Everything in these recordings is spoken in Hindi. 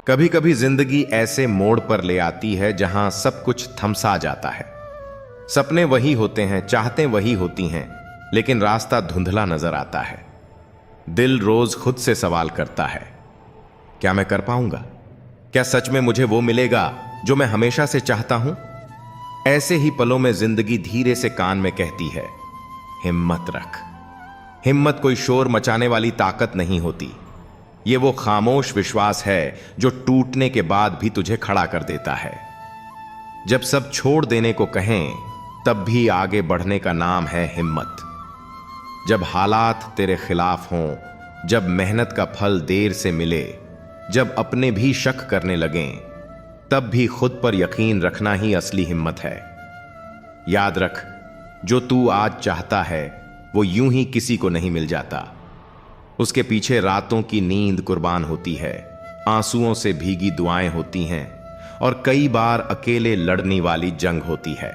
कभी कभी जिंदगी ऐसे मोड़ पर ले आती है जहां सब कुछ थमसा जाता है। सपने वही होते हैं, चाहतें वही होती हैं, लेकिन रास्ता धुंधला नजर आता है। दिल रोज खुद से सवाल करता है, क्या मैं कर पाऊंगा? क्या सच में मुझे वो मिलेगा जो मैं हमेशा से चाहता हूं? ऐसे ही पलों में जिंदगी धीरे से कान में कहती है, हिम्मत रख। हिम्मत कोई शोर मचाने वाली ताकत नहीं होती। ये वो खामोश विश्वास है जो टूटने के बाद भी तुझे खड़ा कर देता है। जब सब छोड़ देने को कहें, तब भी आगे बढ़ने का नाम है हिम्मत। जब हालात तेरे खिलाफ हों, जब मेहनत का फल देर से मिले, जब अपने भी शक करने लगें, तब भी खुद पर यकीन रखना ही असली हिम्मत है। याद रख, जो तू आज चाहता है वो यूं ही किसी को नहीं मिल जाता। उसके पीछे रातों की नींद कुर्बान होती है, आंसुओं से भीगी दुआएं होती हैं और कई बार अकेले लड़ने वाली जंग होती है।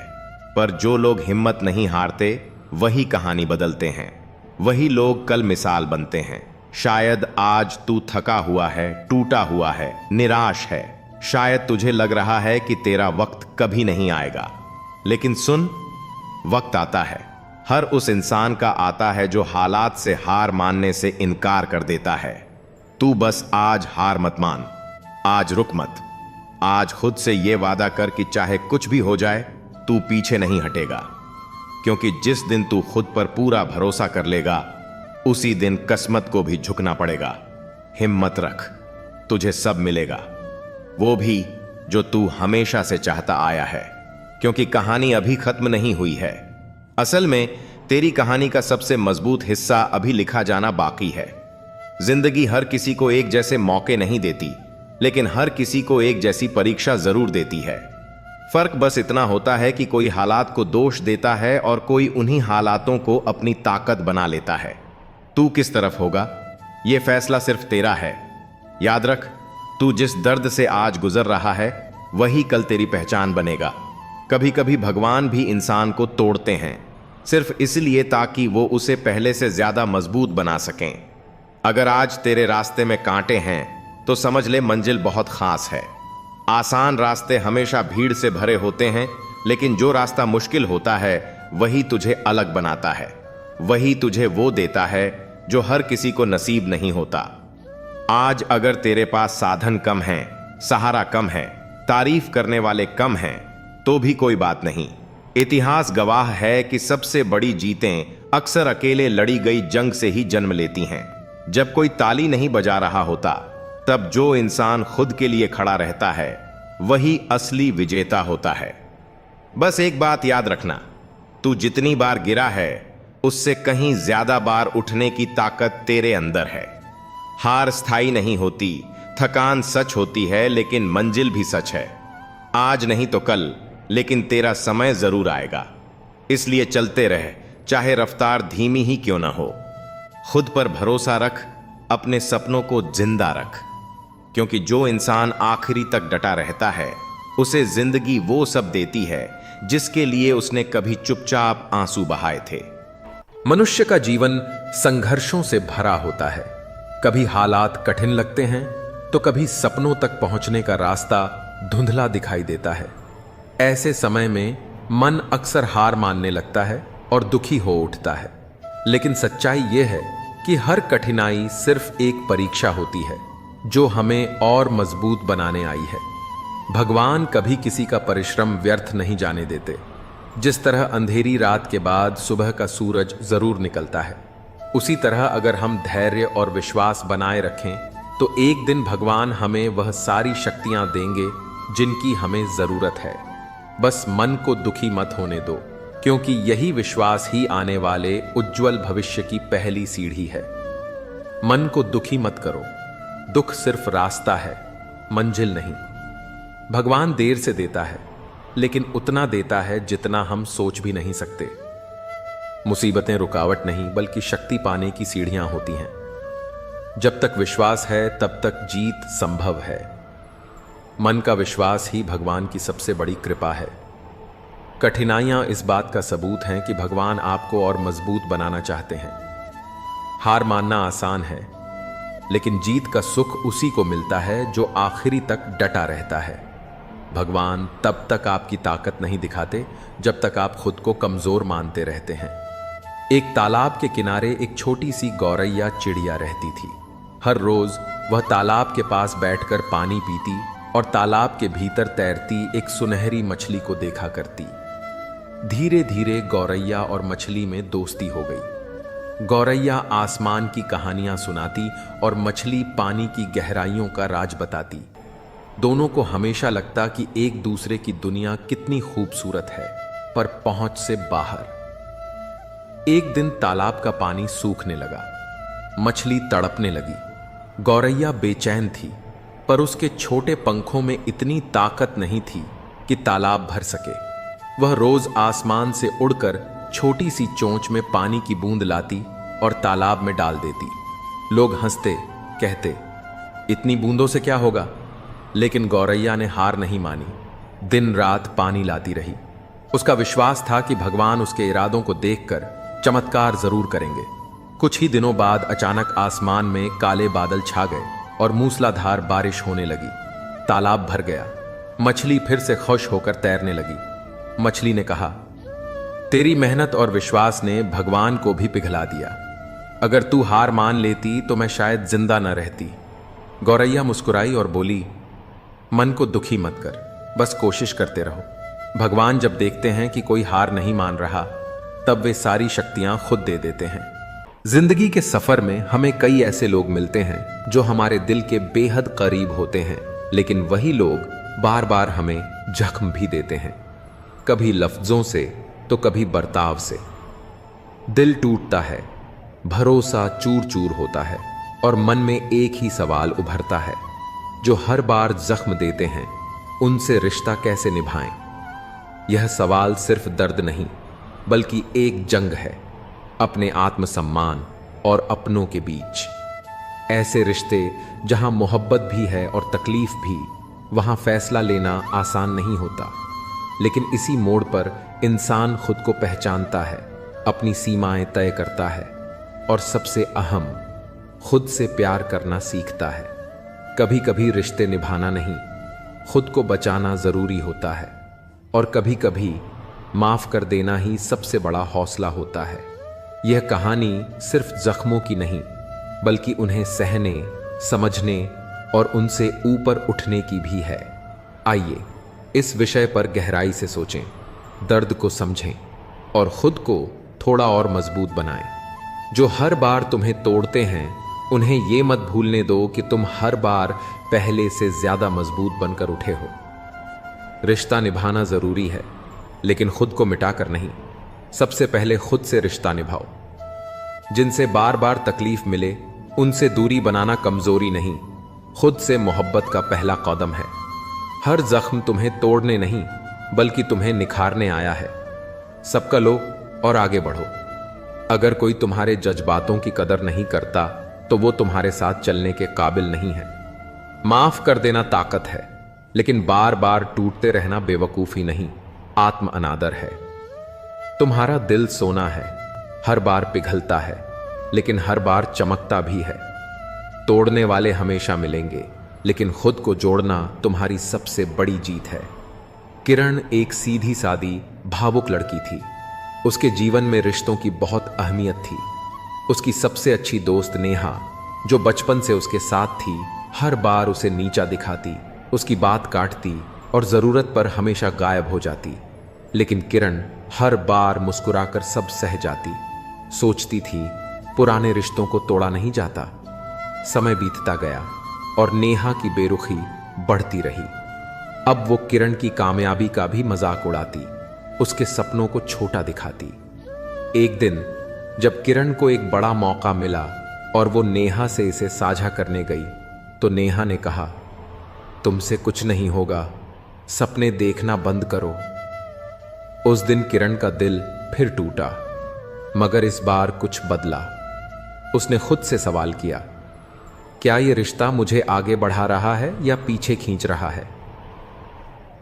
पर जो लोग हिम्मत नहीं हारते वही कहानी बदलते हैं, वही लोग कल मिसाल बनते हैं। शायद आज तू थका हुआ है, टूटा हुआ है, निराश है। शायद तुझे लग रहा है कि तेरा वक्त कभी नहीं आएगा, लेकिन सुन, वक्त आता है। हर उस इंसान का आता है जो हालात से हार मानने से इनकार कर देता है। तू बस आज हार मत मान, आज रुक मत। आज खुद से यह वादा कर कि चाहे कुछ भी हो जाए, तू पीछे नहीं हटेगा। क्योंकि जिस दिन तू खुद पर पूरा भरोसा कर लेगा, उसी दिन किस्मत को भी झुकना पड़ेगा। हिम्मत रख, तुझे सब मिलेगा, वो भी जो तू हमेशा से चाहता आया है। क्योंकि कहानी अभी खत्म नहीं हुई है। असल में तेरी कहानी का सबसे मजबूत हिस्सा अभी लिखा जाना बाकी है। जिंदगी हर किसी को एक जैसे मौके नहीं देती, लेकिन हर किसी को एक जैसी परीक्षा जरूर देती है। फर्क बस इतना होता है कि कोई हालात को दोष देता है और कोई उन्हीं हालातों को अपनी ताकत बना लेता है। तू किस तरफ होगा, यह फैसला सिर्फ तेरा है। याद रख, तू जिस दर्द से आज गुजर रहा है, वही कल तेरी पहचान बनेगा। कभी कभी भगवान भी इंसान को तोड़ते हैं, सिर्फ इसलिए ताकि वो उसे पहले से ज्यादा मजबूत बना सकें। अगर आज तेरे रास्ते में कांटे हैं, तो समझ ले मंजिल बहुत खास है। आसान रास्ते हमेशा भीड़ से भरे होते हैं, लेकिन जो रास्ता मुश्किल होता है वही तुझे अलग बनाता है। वही तुझे वो देता है जो हर किसी को नसीब नहीं होता। आज अगर तेरे पास साधन कम हैं, सहारा कम है, तारीफ करने वाले कम हैं, तो भी कोई बात नहीं। इतिहास गवाह है कि सबसे बड़ी जीतें अक्सर अकेले लड़ी गई जंग से ही जन्म लेती हैं। जब कोई ताली नहीं बजा रहा होता, तब जो इंसान खुद के लिए खड़ा रहता है, वही असली विजेता होता है। बस एक बात याद रखना, तू जितनी बार गिरा है, उससे कहीं ज्यादा बार उठने की ताकत तेरे अंदर है। हार स्थायी नहीं होती, थकान सच होती है, लेकिन मंजिल भी सच है। आज नहीं तो कल, लेकिन तेरा समय जरूर आएगा। इसलिए चलते रह, चाहे रफ्तार धीमी ही क्यों ना हो। खुद पर भरोसा रख, अपने सपनों को जिंदा रख। क्योंकि जो इंसान आखिरी तक डटा रहता है, उसे जिंदगी वो सब देती है जिसके लिए उसने कभी चुपचाप आंसू बहाए थे। मनुष्य का जीवन संघर्षों से भरा होता है। कभी हालात कठिन लगते हैं, तो कभी सपनों तक पहुंचने का रास्ता धुंधला दिखाई देता है। ऐसे समय में मन अक्सर हार मानने लगता है और दुखी हो उठता है। लेकिन सच्चाई यह है कि हर कठिनाई सिर्फ एक परीक्षा होती है जो हमें और मजबूत बनाने आई है। भगवान कभी किसी का परिश्रम व्यर्थ नहीं जाने देते। जिस तरह अंधेरी रात के बाद सुबह का सूरज जरूर निकलता है, उसी तरह अगर हम धैर्य और विश्वास बनाए रखें, तो एक दिन भगवान हमें वह सारी शक्तियां देंगे जिनकी हमें जरूरत है। बस मन को दुखी मत होने दो, क्योंकि यही विश्वास ही आने वाले उज्जवल भविष्य की पहली सीढ़ी है। मन को दुखी मत करो, दुख सिर्फ रास्ता है, मंजिल नहीं। भगवान देर से देता है, लेकिन उतना देता है जितना हम सोच भी नहीं सकते। मुसीबतें रुकावट नहीं, बल्कि शक्ति पाने की सीढ़ियां होती हैं। जब तक विश्वास है, तब तक जीत संभव है। मन का विश्वास ही भगवान की सबसे बड़ी कृपा है। कठिनाइयां इस बात का सबूत हैं कि भगवान आपको और मजबूत बनाना चाहते हैं। हार मानना आसान है, लेकिन जीत का सुख उसी को मिलता है जो आखिरी तक डटा रहता है। भगवान तब तक आपकी ताकत नहीं दिखाते जब तक आप खुद को कमजोर मानते रहते हैं। एक तालाब के किनारे एक छोटी सी गौरैया चिड़िया रहती थी। हर रोज वह तालाब के पास बैठकर पानी पीती और तालाब के भीतर तैरती एक सुनहरी मछली को देखा करती। धीरे धीरे गौरैया और मछली में दोस्ती हो गई। गौरैया आसमान की कहानियां सुनाती और मछली पानी की गहराइयों का राज बताती। दोनों को हमेशा लगता कि एक दूसरे की दुनिया कितनी खूबसूरत है, पर पहुंच से बाहर। एक दिन तालाब का पानी सूखने लगा। मछली तड़पने लगी। गौरैया बेचैन थी, पर उसके छोटे पंखों में इतनी ताकत नहीं थी कि तालाब भर सके। वह रोज आसमान से उड़कर छोटी सी चोंच में पानी की बूंद लाती और तालाब में डाल देती। लोग हंसते, कहते, इतनी बूंदों से क्या होगा? लेकिन गौरैया ने हार नहीं मानी। दिन रात पानी लाती रही। उसका विश्वास था कि भगवान उसके इरादों को देखकर चमत्कार जरूर करेंगे। कुछ ही दिनों बाद अचानक आसमान में काले बादल छा गए और मूसलाधार बारिश होने लगी। तालाब भर गया। मछली फिर से खुश होकर तैरने लगी। मछली ने कहा, तेरी मेहनत और विश्वास ने भगवान को भी पिघला दिया। अगर तू हार मान लेती तो मैं शायद जिंदा न रहती। गौरैया मुस्कुराई और बोली, मन को दुखी मत कर, बस कोशिश करते रहो। भगवान जब देखते हैं कि कोई हार नहीं मान रहा, तब वे सारी शक्तियां खुद दे देते हैं। जिंदगी के सफर में हमें कई ऐसे लोग मिलते हैं जो हमारे दिल के बेहद करीब होते हैं, लेकिन वही लोग बार बार हमें जख्म भी देते हैं, कभी लफ्जों से तो कभी बर्ताव से। दिल टूटता है, भरोसा चूर चूर होता है और मन में एक ही सवाल उभरता है, जो हर बार जख्म देते हैं उनसे रिश्ता कैसे निभाएं? यह सवाल सिर्फ दर्द नहीं, बल्कि एक जंग है अपने आत्मसम्मान और अपनों के बीच। ऐसे रिश्ते जहां मोहब्बत भी है और तकलीफ भी, वहां फैसला लेना आसान नहीं होता। लेकिन इसी मोड़ पर इंसान खुद को पहचानता है, अपनी सीमाएं तय करता है और सबसे अहम, खुद से प्यार करना सीखता है। कभी कभी रिश्ते निभाना नहीं, खुद को बचाना जरूरी होता है, और कभी कभी माफ कर देना ही सबसे बड़ा हौसला होता है। यह कहानी सिर्फ जख्मों की नहीं, बल्कि उन्हें सहने, समझने और उनसे ऊपर उठने की भी है। आइए इस विषय पर गहराई से सोचें, दर्द को समझें और खुद को थोड़ा और मजबूत बनाएं। जो हर बार तुम्हें तोड़ते हैं, उन्हें यह मत भूलने दो कि तुम हर बार पहले से ज्यादा मजबूत बनकर उठे हो। रिश्ता निभाना जरूरी है, लेकिन खुद को मिटाकर नहीं। सबसे पहले खुद से रिश्ता निभाओ। जिनसे बार बार तकलीफ मिले, उनसे दूरी बनाना कमजोरी नहीं, खुद से मोहब्बत का पहला कदम है। हर जख्म तुम्हें तोड़ने नहीं, बल्कि तुम्हें निखारने आया है। सबका लो और आगे बढ़ो। अगर कोई तुम्हारे जज्बातों की कदर नहीं करता, तो वो तुम्हारे साथ चलने के काबिल नहीं है। माफ कर देना ताकत है, लेकिन बार बार टूटते रहना बेवकूफी नहीं, आत्म अनादर है। तुम्हारा दिल सोना है, हर बार पिघलता है, लेकिन हर बार चमकता भी है। तोड़ने वाले हमेशा मिलेंगे, लेकिन खुद को जोड़ना तुम्हारी सबसे बड़ी जीत है। किरण एक सीधी सादी भावुक लड़की थी। उसके जीवन में रिश्तों की बहुत अहमियत थी। उसकी सबसे अच्छी दोस्त नेहा, जो बचपन से उसके साथ थी, हर बार उसे नीचा दिखाती, उसकी बात काटती और जरूरत पर हमेशा गायब हो जाती। लेकिन किरण हर बार मुस्कुराकर सब सह जाती। सोचती थी, पुराने रिश्तों को तोड़ा नहीं जाता। समय बीतता गया और नेहा की बेरुखी बढ़ती रही। अब वो किरण की कामयाबी का भी मजाक उड़ाती, उसके सपनों को छोटा दिखाती। एक दिन जब किरण को एक बड़ा मौका मिला और वो नेहा से इसे साझा करने गई, तो नेहा ने कहा, तुमसे कुछ नहीं होगा, सपने देखना बंद करो। उस दिन किरण का दिल फिर टूटा, मगर इस बार कुछ बदला। उसने खुद से सवाल किया, क्या यह रिश्ता मुझे आगे बढ़ा रहा है या पीछे खींच रहा है?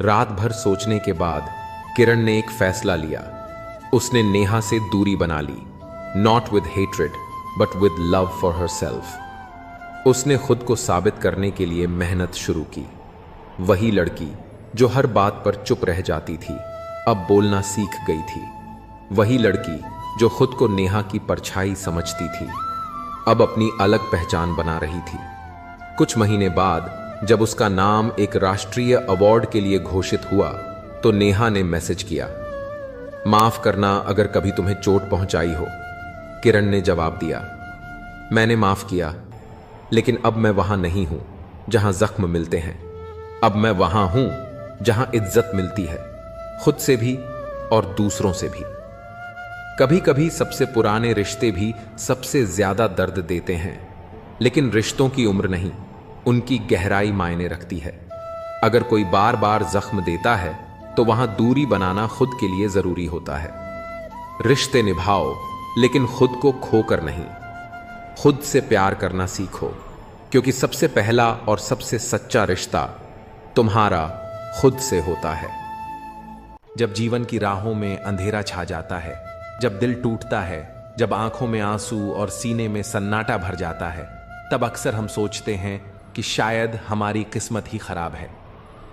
रात भर सोचने के बाद किरण ने एक फैसला लिया। उसने नेहा से दूरी बना ली, not with hatred but with love for herself. उसने खुद को साबित करने के लिए मेहनत शुरू की। वही लड़की जो हर बात पर चुप रह जाती थी, अब बोलना सीख गई थी। वही लड़की जो खुद को नेहा की परछाई समझती थी, अब अपनी अलग पहचान बना रही थी। कुछ महीने बाद जब उसका नाम एक राष्ट्रीय अवार्ड के लिए घोषित हुआ तो नेहा ने मैसेज किया, माफ करना अगर कभी तुम्हें चोट पहुंचाई हो। किरण ने जवाब दिया, मैंने माफ किया, लेकिन अब मैं वहां नहीं हूं जहां जख्म मिलते हैं। अब मैं वहां हूं जहां इज्जत मिलती है, खुद से भी और दूसरों से भी। कभी कभी सबसे पुराने रिश्ते भी सबसे ज्यादा दर्द देते हैं, लेकिन रिश्तों की उम्र नहीं, उनकी गहराई मायने रखती है। अगर कोई बार बार जख्म देता है तो वहां दूरी बनाना खुद के लिए जरूरी होता है। रिश्ते निभाओ, लेकिन खुद को खोकर नहीं। खुद से प्यार करना सीखो, क्योंकि सबसे पहला और सबसे सच्चा रिश्ता तुम्हारा खुद से होता है। जब जीवन की राहों में अंधेरा छा जाता है, जब दिल टूटता है, जब आंखों में आंसू और सीने में सन्नाटा भर जाता है, तब अक्सर हम सोचते हैं कि शायद हमारी किस्मत ही खराब है।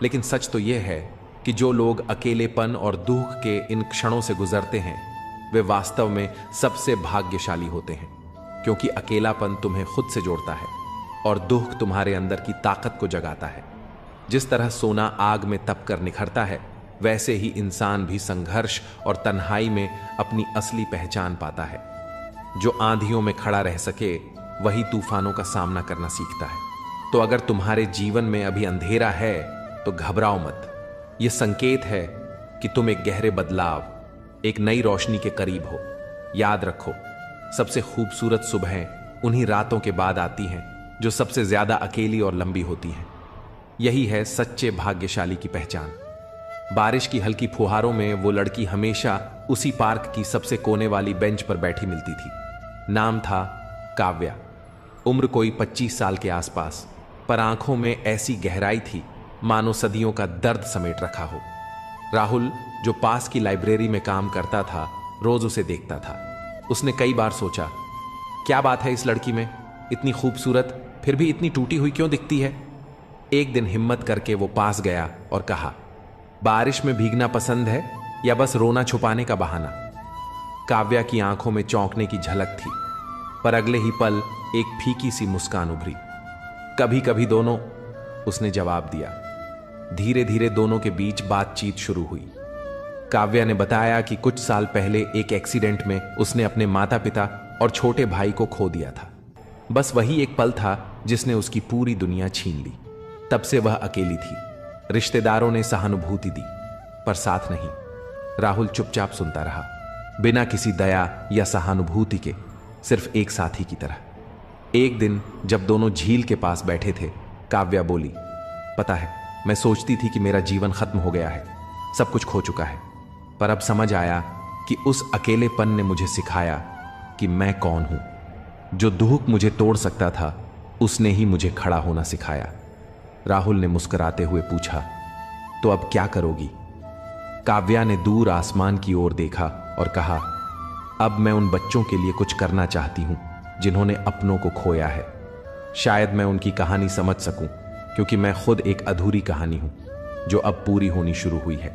लेकिन सच तो यह है कि जो लोग अकेलेपन और दुख के इन क्षणों से गुजरते हैं, वे वास्तव में सबसे भाग्यशाली होते हैं, क्योंकि अकेलापन तुम्हें खुद से जोड़ता है और दुख तुम्हारे अंदर की ताकत को जगाता है। जिस तरह सोना आग में तप कर निखरता है, वैसे ही इंसान भी संघर्ष और तन्हाई में अपनी असली पहचान पाता है। जो आंधियों में खड़ा रह सके, वही तूफानों का सामना करना सीखता है। तो अगर तुम्हारे जीवन में अभी अंधेरा है तो घबराओ मत। यह संकेत है कि तुम एक गहरे बदलाव, एक नई रोशनी के करीब हो। याद रखो, सबसे खूबसूरत सुबहें उन्हीं रातों के बाद आती हैं जो सबसे ज्यादा अकेली और लंबी होती हैं। यही है सच्चे भाग्यशाली की पहचान। बारिश की हल्की फुहारों में वो लड़की हमेशा उसी पार्क की सबसे कोने वाली बेंच पर बैठी मिलती थी। नाम था काव्या। उम्र कोई 25 साल के आसपास, पर आंखों में ऐसी गहराई थी मानो सदियों का दर्द समेट रखा हो। राहुल, जो पास की लाइब्रेरी में काम करता था, रोज उसे देखता था। उसने कई बार सोचा, क्या बात है इस लड़की में, इतनी खूबसूरत फिर भी इतनी टूटी हुई क्यों दिखती है। एक दिन हिम्मत करके वो पास गया और कहा, बारिश में भीगना पसंद है या बस रोना छुपाने का बहाना। काव्या की आंखों में चौंकने की झलक थी, पर अगले ही पल एक फीकी सी मुस्कान उभरी। कभी कभी दोनों, उसने जवाब दिया। धीरे धीरे दोनों के बीच बातचीत शुरू हुई। काव्या ने बताया कि कुछ साल पहले एक एक्सीडेंट में उसने अपने माता पिता और छोटे भाई को खो दिया था। बस वही एक पल था जिसने उसकी पूरी दुनिया छीन ली। तब से वह अकेली थी। रिश्तेदारों ने सहानुभूति दी, पर साथ नहीं। राहुल चुपचाप सुनता रहा, बिना किसी दया या सहानुभूति के, सिर्फ एक साथी की तरह। एक दिन जब दोनों झील के पास बैठे थे, काव्या बोली, पता है, मैं सोचती थी कि मेरा जीवन खत्म हो गया है, सब कुछ खो चुका है। पर अब समझ आया कि उस अकेलेपन ने मुझे सिखाया कि मैं कौन हूं। जो दुख मुझे तोड़ सकता था, उसने ही मुझे खड़ा होना सिखाया। राहुल ने मुस्कुराते हुए पूछा, तो अब क्या करोगी? काव्या ने दूर आसमान की ओर देखा और कहा, अब मैं उन बच्चों के लिए कुछ करना चाहती हूं जिन्होंने अपनों को खोया है। शायद मैं उनकी कहानी समझ सकूं, क्योंकि मैं खुद एक अधूरी कहानी हूं जो अब पूरी होनी शुरू हुई है।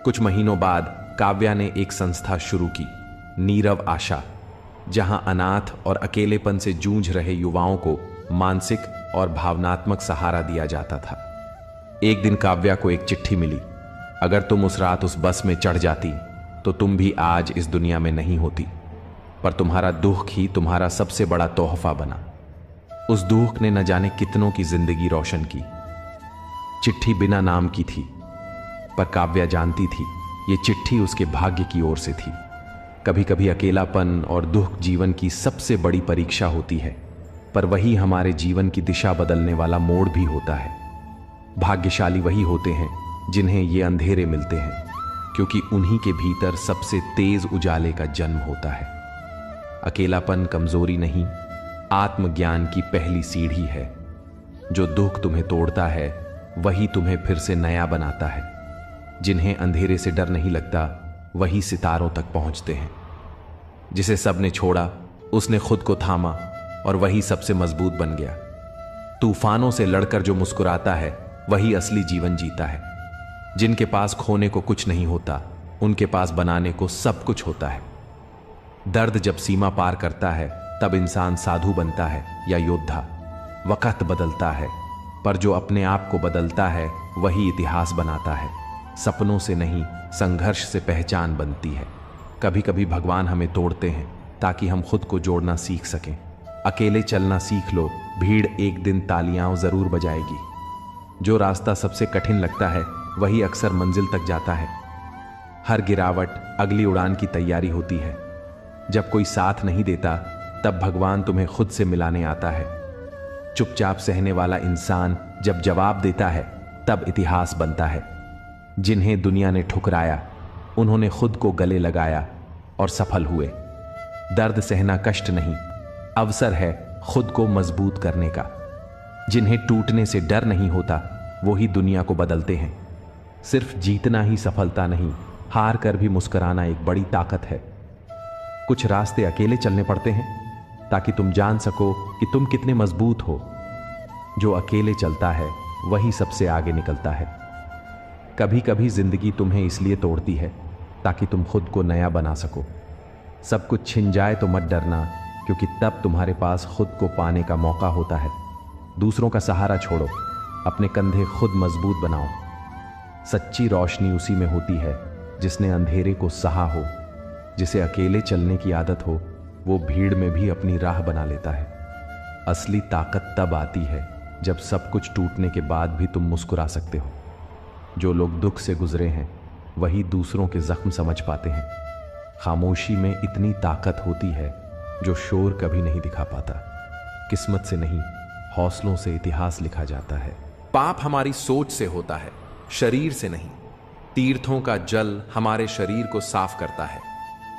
कुछ महीनों बाद काव्या ने एक संस्था शुरू की, नीरव आशा, जहां अनाथ और अकेलेपन से जूझ रहे युवाओं को मानसिक और भावनात्मक सहारा दिया जाता था। एक दिन काव्या को एक चिट्ठी मिली, अगर तुम उस रात उस बस में चढ़ जाती तो तुम भी आज इस दुनिया में नहीं होती, पर तुम्हारा दुख ही तुम्हारा सबसे बड़ा तोहफा बना। उस दुख ने न जाने कितनों की जिंदगी रोशन की। चिट्ठी बिना नाम की थी, पर काव्या जानती थी ये चिट्ठी उसके भाग्य की ओर से थी। कभी कभी अकेलापन और दुख जीवन की सबसे बड़ी परीक्षा होती है, पर वही हमारे जीवन की दिशा बदलने वाला मोड़ भी होता है। भाग्यशाली वही होते हैं जिन्हें ये अंधेरे मिलते हैं, क्योंकि उन्हीं के भीतर सबसे तेज उजाले का जन्म होता है। अकेलापन कमजोरी नहीं, आत्मज्ञान की पहली सीढ़ी है। जो दुख तुम्हें तोड़ता है, वही तुम्हें फिर से नया बनाता है। जिन्हें अंधेरे से डर नहीं लगता, वही सितारों तक पहुंचते हैं। जिसे सबने छोड़ा, उसने खुद को थामा और वही सबसे मजबूत बन गया। तूफानों से लड़कर जो मुस्कुराता है वही असली जीवन जीता है। जिनके पास खोने को कुछ नहीं होता, उनके पास बनाने को सब कुछ होता है। दर्द जब सीमा पार करता है तब इंसान साधु बनता है या योद्धा। वक्त बदलता है, पर जो अपने आप को बदलता है वही इतिहास बनाता है। सपनों से नहीं, संघर्ष से पहचान बनती है। कभी कभी भगवान हमें तोड़ते हैं ताकि हम खुद को जोड़ना सीख सकें। अकेले चलना सीख लो, भीड़ एक दिन तालियां जरूर बजाएगी। जो रास्ता सबसे कठिन लगता है वही अक्सर मंजिल तक जाता है। हर गिरावट अगली उड़ान की तैयारी होती है। जब कोई साथ नहीं देता तब भगवान तुम्हें खुद से मिलाने आता है। चुपचाप सहने वाला इंसान जब जवाब देता है तब इतिहास बनता है। जिन्हें दुनिया ने ठुकराया उन्होंने खुद को गले लगाया और सफल हुए। दर्द सहना कष्ट नहीं, अवसर है खुद को मजबूत करने का। जिन्हें टूटने से डर नहीं होता वो ही दुनिया को बदलते हैं। सिर्फ जीतना ही सफलता नहीं, हार कर भी मुस्कुराना एक बड़ी ताकत है। कुछ रास्ते अकेले चलने पड़ते हैं ताकि तुम जान सको कि तुम कितने मजबूत हो। जो अकेले चलता है वही सबसे आगे निकलता है। कभी कभी जिंदगी तुम्हें इसलिए तोड़ती है ताकि तुम खुद को नया बना सको। सब कुछ छिन जाए तो मत डरना, क्योंकि तब तुम्हारे पास खुद को पाने का मौका होता है। दूसरों का सहारा छोड़ो, अपने कंधे खुद मजबूत बनाओ। सच्ची रोशनी उसी में होती है जिसने अंधेरे को सहा हो। जिसे अकेले चलने की आदत हो वो भीड़ में भी अपनी राह बना लेता है। असली ताकत तब आती है जब सब कुछ टूटने के बाद भी तुम मुस्कुरा सकते हो। जो लोग दुख से गुजरे हैं वही दूसरों के जख्म समझ पाते हैं। खामोशी में इतनी ताकत होती है जो शोर कभी नहीं दिखा पाता। किस्मत से नहीं, हौसलों से इतिहास लिखा जाता है। पाप हमारी सोच से होता है, शरीर से नहीं। तीर्थों का जल हमारे शरीर को साफ करता है।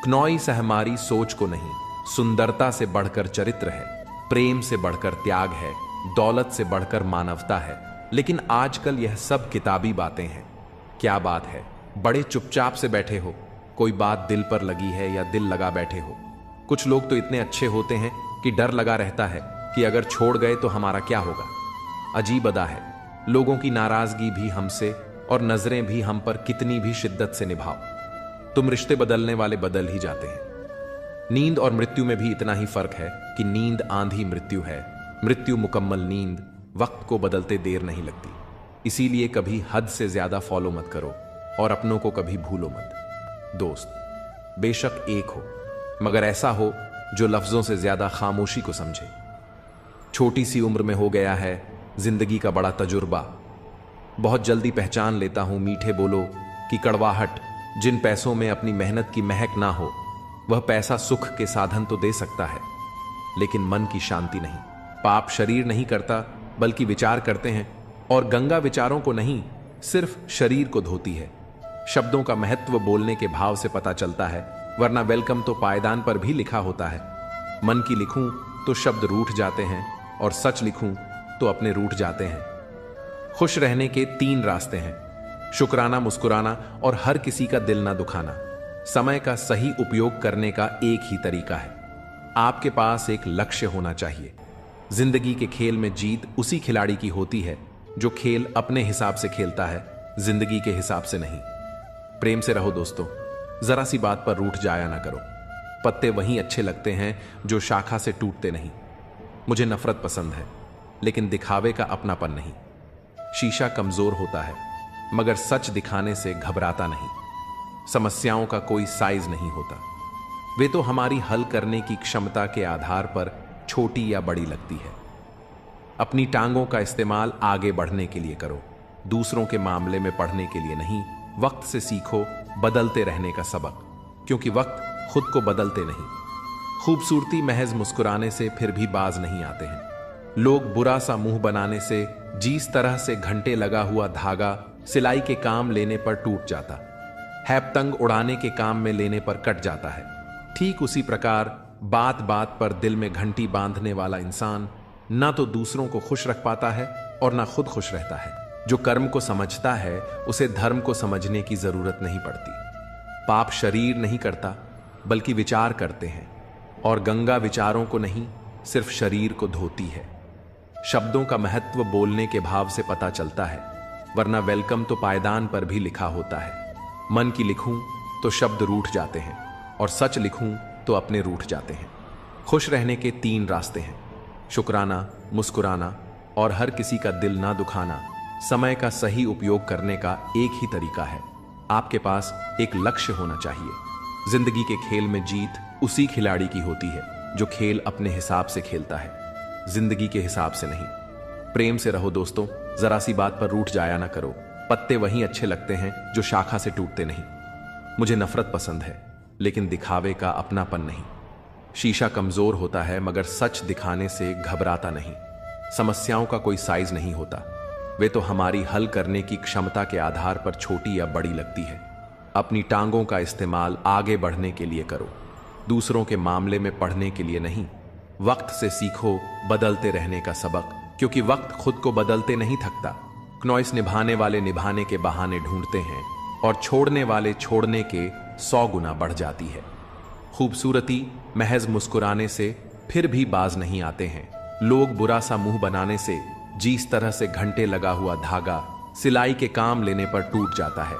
क्नौई से हमारी सोच को नहीं। सुंदरता से बढ़कर चरित्र है, प्रेम से बढ़कर त्याग है, दौलत से बढ़कर मानवता है। लेकिन आजकल यह सब किताबी बातें हैं। क्या बात है, बड़े चुपचाप से बैठे हो, कोई बात दिल पर लगी है या दिल लगा बैठे हो। कुछ लोग तो इतने अच्छे होते हैं कि डर लगा रहता है कि अगर छोड़ गए तो हमारा क्या होगा। अजीब अदा है, लोगों की नाराजगी भी हमसे और नजरें भी हम पर कितनी भी शिद्दत से निभाओ, तुम रिश्ते बदलने वाले बदल ही जाते हैं। नींद और मृत्यु में भी इतना ही फर्क है कि नींद आंधी मृत्यु है, मृत्यु मुकम्मल नींद। वक्त को बदलते देर नहीं लगती। इसीलिए कभी हद से ज्यादा फॉलो मत करो और अपनों को कभी भूलो मत। दोस्त बेशक एक हो, मगर ऐसा हो जो लफ्जों से ज्यादा खामोशी को समझे। छोटी सी उम्र में हो गया है जिंदगी का बड़ा तजुर्बा। बहुत जल्दी पहचान लेता हूं मीठे बोलो की कड़वाहट। जिन पैसों में अपनी मेहनत की महक ना हो, वह पैसा सुख के साधन तो दे सकता है, लेकिन मन की शांति नहीं। पाप शरीर नहीं करता बल्कि विचार करते हैं, और गंगा विचारों को नहीं, सिर्फ शरीर को धोती है। शब्दों का महत्व बोलने के भाव से पता चलता है, वरना वेलकम तो पायदान पर भी लिखा होता है। मन की लिखूं तो शब्द रूठ जाते हैं, और सच लिखूं तो अपने रूठ जाते हैं। खुश रहने के 3 रास्ते हैं, शुक्राना, मुस्कुराना और हर किसी का दिल ना दुखाना। समय का सही उपयोग करने का एक ही तरीका है, आपके पास एक लक्ष्य होना चाहिए। जिंदगी के खेल में जीत उसी खिलाड़ी की होती है जो खेल अपने हिसाब से खेलता है, जिंदगी के हिसाब से नहीं। प्रेम से रहो दोस्तों, जरा सी बात पर रूठ जाया ना करो। पत्ते वहीं अच्छे लगते हैं जो शाखा से टूटते नहीं। मुझे नफरत पसंद है, लेकिन दिखावे का अपनापन नहीं। शीशा कमजोर होता है, मगर सच दिखाने से घबराता नहीं। समस्याओं का कोई साइज नहीं होता, वे तो हमारी हल करने की क्षमता के आधार पर छोटी या बड़ी लगती है। अपनी टांगों का इस्तेमाल आगे बढ़ने के लिए करो, दूसरों के मामले में पढ़ने के लिए नहीं। वक्त से सीखो बदलते रहने का सबक, क्योंकि वक्त खुद को बदलते नहीं। खूबसूरती महज मुस्कुराने से फिर भी बाज नहीं आते हैं। लोग बुरा सा मुंह बनाने से, जिस तरह से घंटे लगा हुआ धागा सिलाई के काम लेने पर टूट जाता है, पतंग उड़ाने के काम में लेने पर कट जाता है, ठीक उसी प्रकार बात बात पर दिल में घंटी बांधने वाला इंसान ना तो दूसरों को खुश रख पाता है और ना खुद खुश रहता है। जो कर्म को समझता है उसे धर्म को समझने की जरूरत नहीं पड़ती। पाप शरीर नहीं करता बल्कि विचार करते हैं, और गंगा विचारों को नहीं, सिर्फ शरीर को धोती है। शब्दों का महत्व बोलने के भाव से पता चलता है, वरना वेलकम तो पायदान पर भी लिखा होता है। मन की लिखूं तो शब्द रूठ जाते हैं, और सच लिखूं तो अपने रूठ जाते हैं। खुश रहने के 3 रास्ते हैं: शुक्राना, मुस्कुराना और हर किसी का दिल ना दुखाना। समय का सही उपयोग करने का एक ही तरीका है, आपके पास एक लक्ष्य होना चाहिए। जिंदगी के खेल में जीत उसी खिलाड़ी की होती है जो खेल अपने हिसाब से खेलता है, जिंदगी के हिसाब से नहीं। प्रेम से रहो दोस्तों, जरा सी बात पर रूठ जाया ना करो। पत्ते वहीं अच्छे लगते हैं जो शाखा से टूटते नहीं। मुझे नफरत पसंद है, लेकिन दिखावे का अपनापन नहीं। शीशा कमजोर होता है, मगर सच दिखाने से घबराता नहीं। समस्याओं का कोई साइज नहीं होता, वे तो हमारी हल करने की क्षमता के आधार पर छोटी या बड़ी लगती है। अपनी टांगों का इस्तेमाल आगे बढ़ने के लिए करो, दूसरों के मामले में पढ़ने के लिए नहीं। वक्त से सीखो बदलते रहने का सबक, क्योंकि वक्त खुद को बदलते नहीं थकता। क्नॉइस निभाने वाले निभाने के बहाने ढूंढते हैं, और छोड़ने वाले छोड़ने के 100 गुना बढ़ जाती है। खूबसूरती महज मुस्कुराने से फिर भी बाज नहीं आते हैं। लोग बुरा सा मुंह बनाने से जिस तरह से घंटे लगा हुआ धागा सिलाई के काम लेने पर टूट जाता है,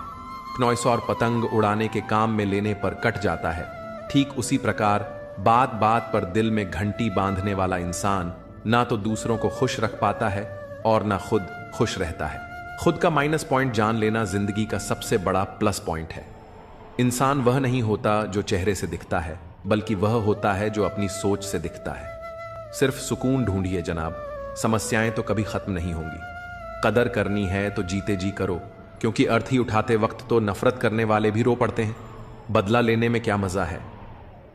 क्नॉइस और पतंग उड़ाने के काम में लेने पर कट जाता है, ठीक उसी प्रकार बात बात पर दिल में घंटी बांधने वाला इंसान ना तो दूसरों को खुश रख पाता है और ना खुद खुश रहता है। खुद का माइनस पॉइंट जान लेना जिंदगी का सबसे बड़ा प्लस पॉइंट है। इंसान वह नहीं होता जो चेहरे से दिखता है, बल्कि वह होता है जो अपनी सोच से दिखता है। सिर्फ सुकून ढूंढिए जनाब, समस्याएं तो कभी खत्म नहीं होंगी। कदर करनी है तो जीते जी करो, क्योंकि अर्थी उठाते वक्त तो नफरत करने वाले भी रो पड़ते हैं। बदला लेने में क्या मजा है?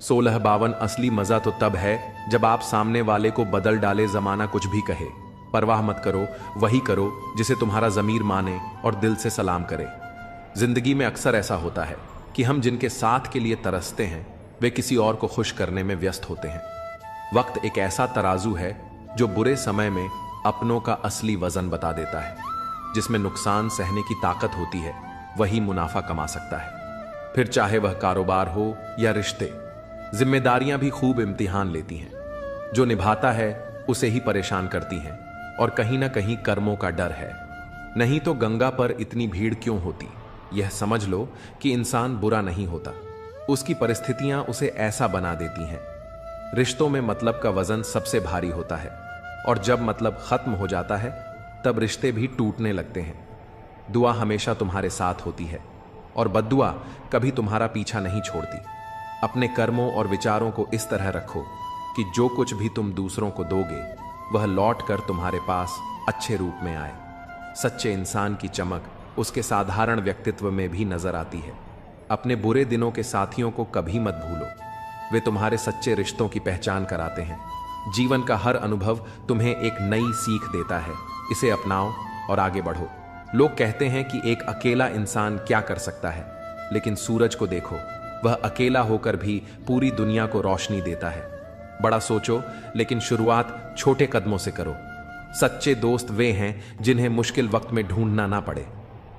1652 असली मजा तो तब है जब आप सामने वाले को बदल डाले, जमाना कुछ भी कहे। परवाह मत करो, वही करो जिसे तुम्हारा जमीर माने और दिल से सलाम करे। जिंदगी में अक्सर ऐसा होता है कि हम जिनके साथ के लिए तरसते हैं वे किसी और को खुश करने में व्यस्त होते हैं। वक्त एक ऐसा तराजू है जो बुरे समय में अपनों का असली वजन बता देता है। जिसमें नुकसान सहने की ताकत होती है वही मुनाफा कमा सकता है, फिर चाहे वह कारोबार हो या रिश्ते। जिम्मेदारियां भी खूब इम्तिहान लेती हैं। जो निभाता है उसे ही परेशान करती हैं, और कहीं ना कहीं कर्मों का डर है। नहीं तो गंगा पर इतनी भीड़ क्यों होती? यह समझ लो कि इंसान बुरा नहीं होता, उसकी परिस्थितियां उसे ऐसा बना देती हैं। रिश्तों में मतलब का वजन सबसे भारी होता है, और जब मतलब खत्म हो जाता है तब रिश्ते भी टूटने लगते हैं। दुआ हमेशा तुम्हारे साथ होती है, और बद्दुआ कभी तुम्हारा पीछा नहीं छोड़ती। अपने कर्मों और विचारों को इस तरह रखो कि जो कुछ भी तुम दूसरों को दोगे वह लौट कर तुम्हारे पास अच्छे रूप में आए। सच्चे इंसान की चमक उसके साधारण व्यक्तित्व में भी नजर आती है। अपने बुरे दिनों के साथियों को कभी मत भूलो, वे तुम्हारे सच्चे रिश्तों की पहचान कराते हैं। जीवन का हर अनुभव तुम्हें एक नई सीख देता है, इसे अपनाओ और आगे बढ़ो। लोग कहते हैं कि एक अकेला इंसान क्या कर सकता है, लेकिन सूरज को देखो, वह अकेला होकर भी पूरी दुनिया को रोशनी देता है। बड़ा सोचो, लेकिन शुरुआत छोटे कदमों से करो। सच्चे दोस्त वे हैं जिन्हें मुश्किल वक्त में ढूंढना ना पड़े।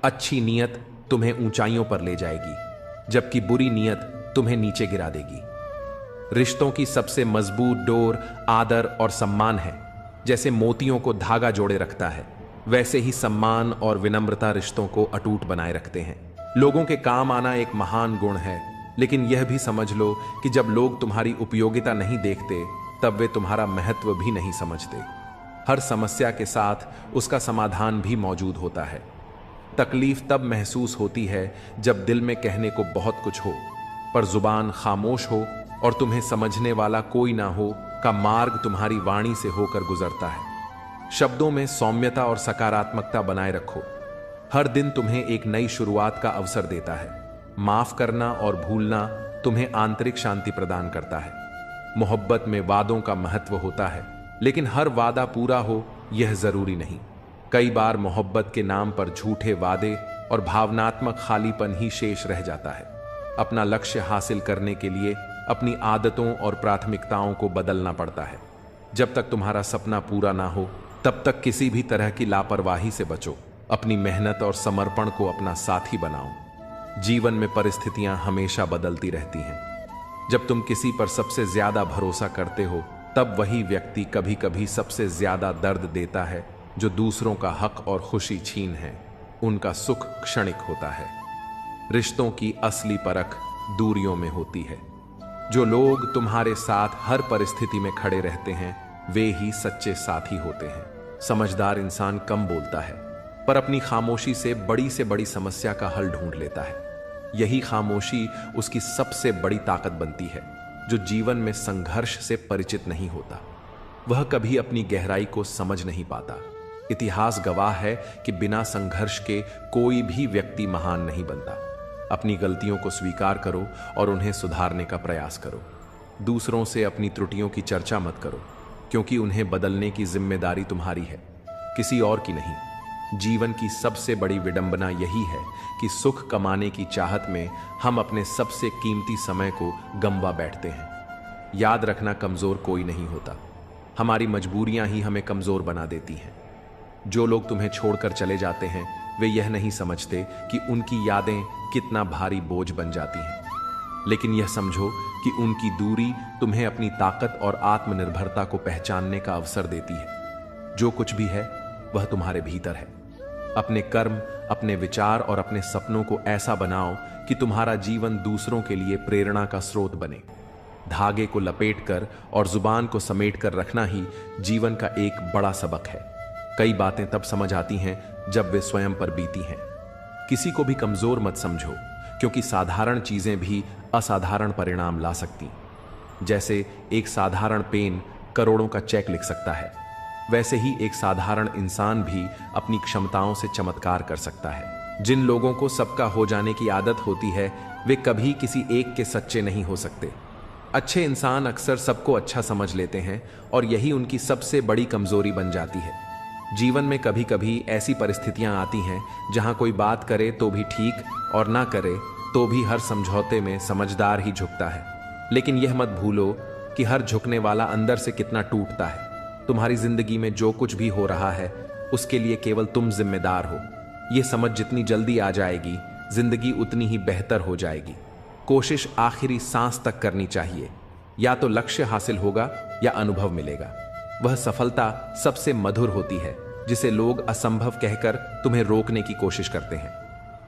अच्छी नीयत तुम्हें ऊंचाइयों पर ले जाएगी, जबकि बुरी नीयत तुम्हें नीचे गिरा देगी। रिश्तों की सबसे मजबूत डोर आदर और सम्मान है। जैसे मोतियों को धागा जोड़े रखता है, वैसे ही सम्मान और विनम्रता रिश्तों को अटूट बनाए रखते हैं। लोगों के काम आना एक महान गुण है, लेकिन यह भी समझ लो कि जब लोग तुम्हारी उपयोगिता नहीं देखते तब वे तुम्हारा महत्व भी नहीं समझते। हर समस्या के साथ उसका समाधान भी मौजूद होता है। तकलीफ तब महसूस होती है जब दिल में कहने को बहुत कुछ हो, पर जुबान खामोश हो और तुम्हें समझने वाला कोई ना हो का मार्ग तुम्हारी वाणी से होकर गुजरता है। शब्दों में सौम्यता और सकारात्मकता बनाए रखो। हर दिन तुम्हें एक नई शुरुआत का अवसर देता है। माफ करना और भूलना तुम्हें आंतरिक शांति प्रदान करता है। मोहब्बत में वादों का महत्व होता है, लेकिन हर वादा पूरा हो यह जरूरी नहीं। कई बार मोहब्बत के नाम पर झूठे वादे और भावनात्मक खालीपन ही शेष रह जाता है। अपना लक्ष्य हासिल करने के लिए अपनी आदतों और प्राथमिकताओं को बदलना पड़ता है। जब तक तुम्हारा सपना पूरा ना हो तब तक किसी भी तरह की लापरवाही से बचो। अपनी मेहनत और समर्पण को अपना साथी बनाओ। जीवन में परिस्थितियां हमेशा बदलती रहती हैं। जब तुम किसी पर सबसे ज्यादा भरोसा करते हो तब वही व्यक्ति कभी कभी सबसे ज्यादा दर्द देता है जो दूसरों का हक और खुशी छीन है। उनका सुख क्षणिक होता है। रिश्तों की असली परख दूरियों में होती है। जो लोग तुम्हारे साथ हर परिस्थिति में खड़े रहते हैं वे ही सच्चे साथी होते हैं। समझदार इंसान कम बोलता है पर अपनी खामोशी से बड़ी समस्या का हल ढूंढ लेता है। यही खामोशी उसकी सबसे बड़ी ताकत बनती है। जो जीवन में संघर्ष से परिचित नहीं होता वह कभी अपनी गहराई को समझ नहीं पाता। इतिहास गवाह है कि बिना संघर्ष के कोई भी व्यक्ति महान नहीं बनता। अपनी गलतियों को स्वीकार करो और उन्हें सुधारने का प्रयास करो। दूसरों से अपनी त्रुटियों की चर्चा मत करो क्योंकि उन्हें बदलने की जिम्मेदारी तुम्हारी है, किसी और की नहीं। जीवन की सबसे बड़ी विडंबना यही है कि सुख कमाने की चाहत में हम अपने सबसे कीमती समय को गंवा बैठते हैं। याद रखना, कमजोर कोई नहीं होता, हमारी मजबूरियां ही हमें कमजोर बना देती हैं। जो लोग तुम्हें छोड़कर चले जाते हैं वे यह नहीं समझते कि उनकी यादें कितना भारी बोझ बन जाती हैं। लेकिन यह समझो कि उनकी दूरी तुम्हें अपनी ताकत और आत्मनिर्भरता को पहचानने का अवसर देती है। जो कुछ भी है वह तुम्हारे भीतर है। अपने कर्म, अपने विचार और अपने सपनों को ऐसा बनाओ कि तुम्हारा जीवन दूसरों के लिए प्रेरणा का स्रोत बने। धागे को लपेटकर और जुबान को समेटकर रखना ही जीवन का एक बड़ा सबक है। कई बातें तब समझ आती हैं जब वे स्वयं पर बीती हैं। किसी को भी कमजोर मत समझो क्योंकि साधारण चीजें भी असाधारण परिणाम ला सकती। जैसे एक साधारण पेन करोड़ों का चेक लिख सकता है, वैसे ही एक साधारण इंसान भी अपनी क्षमताओं से चमत्कार कर सकता है। जिन लोगों को सबका हो जाने की आदत होती है वे कभी किसी एक के सच्चे नहीं हो सकते। अच्छे इंसान अक्सर सबको अच्छा समझ लेते हैं और यही उनकी सबसे बड़ी कमजोरी बन जाती है। जीवन में कभी कभी ऐसी परिस्थितियां आती हैं जहां कोई बात करे तो भी ठीक और ना करे तो भी हर समझौते में समझदार ही झुकता है। लेकिन यह मत भूलो कि हर झुकने वाला अंदर से कितना टूटता है। तुम्हारी जिंदगी में जो कुछ भी हो रहा है उसके लिए केवल तुम जिम्मेदार हो। यह समझ जितनी जल्दी आ जाएगी जिंदगी उतनी ही बेहतर हो जाएगी। कोशिश आखिरी सांस तक करनी चाहिए। या तो लक्ष्य हासिल होगा या अनुभव मिलेगा। वह सफलता सबसे मधुर होती है जिसे लोग असंभव कहकर तुम्हें रोकने की कोशिश करते हैं,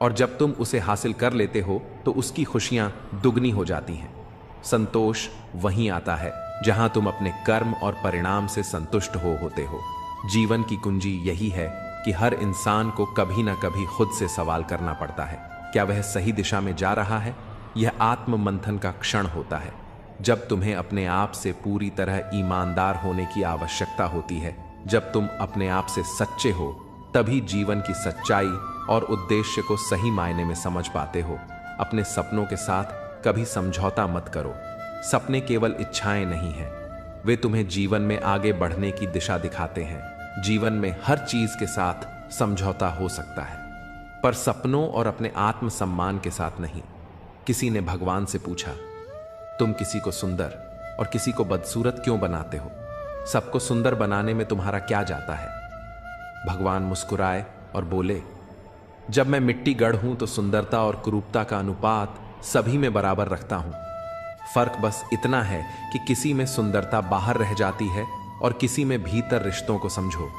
और जब तुम उसे हासिल कर लेते हो तो उसकी खुशियां दुगनी हो जाती हैं। संतोष वहीं आता है जहां तुम अपने कर्म और परिणाम से संतुष्ट होते हो। जीवन की कुंजी यही है कि हर इंसान को कभी ना कभी खुद से सवाल करना पड़ता है, क्या वह सही दिशा में जा रहा है। यह आत्म मंथन का क्षण होता है जब तुम्हें अपने आप से पूरी तरह ईमानदार होने की आवश्यकता होती है। जब तुम अपने आप से सच्चे हो तभी जीवन की सच्चाई और उद्देश्य को सही मायने में समझ पाते हो। अपने सपनों के साथ कभी समझौता मत करो। सपने केवल इच्छाएं नहीं हैं, वे तुम्हें जीवन में आगे बढ़ने की दिशा दिखाते हैं। जीवन में हर चीज के साथ समझौता हो सकता है पर सपनों और अपने आत्म सम्मान के साथ नहीं। किसी ने भगवान से पूछा, तुम किसी को सुंदर और किसी को बदसूरत क्यों बनाते हो? सबको सुंदर बनाने में तुम्हारा क्या जाता है? भगवान मुस्कुराए और बोले, जब मैं मिट्टी गढ़ हूं तो सुंदरता और कुरूपता का अनुपात सभी में बराबर रखता हूं। फर्क बस इतना है कि किसी में सुंदरता बाहर रह जाती है और किसी में भीतर। रिश्तों को समझो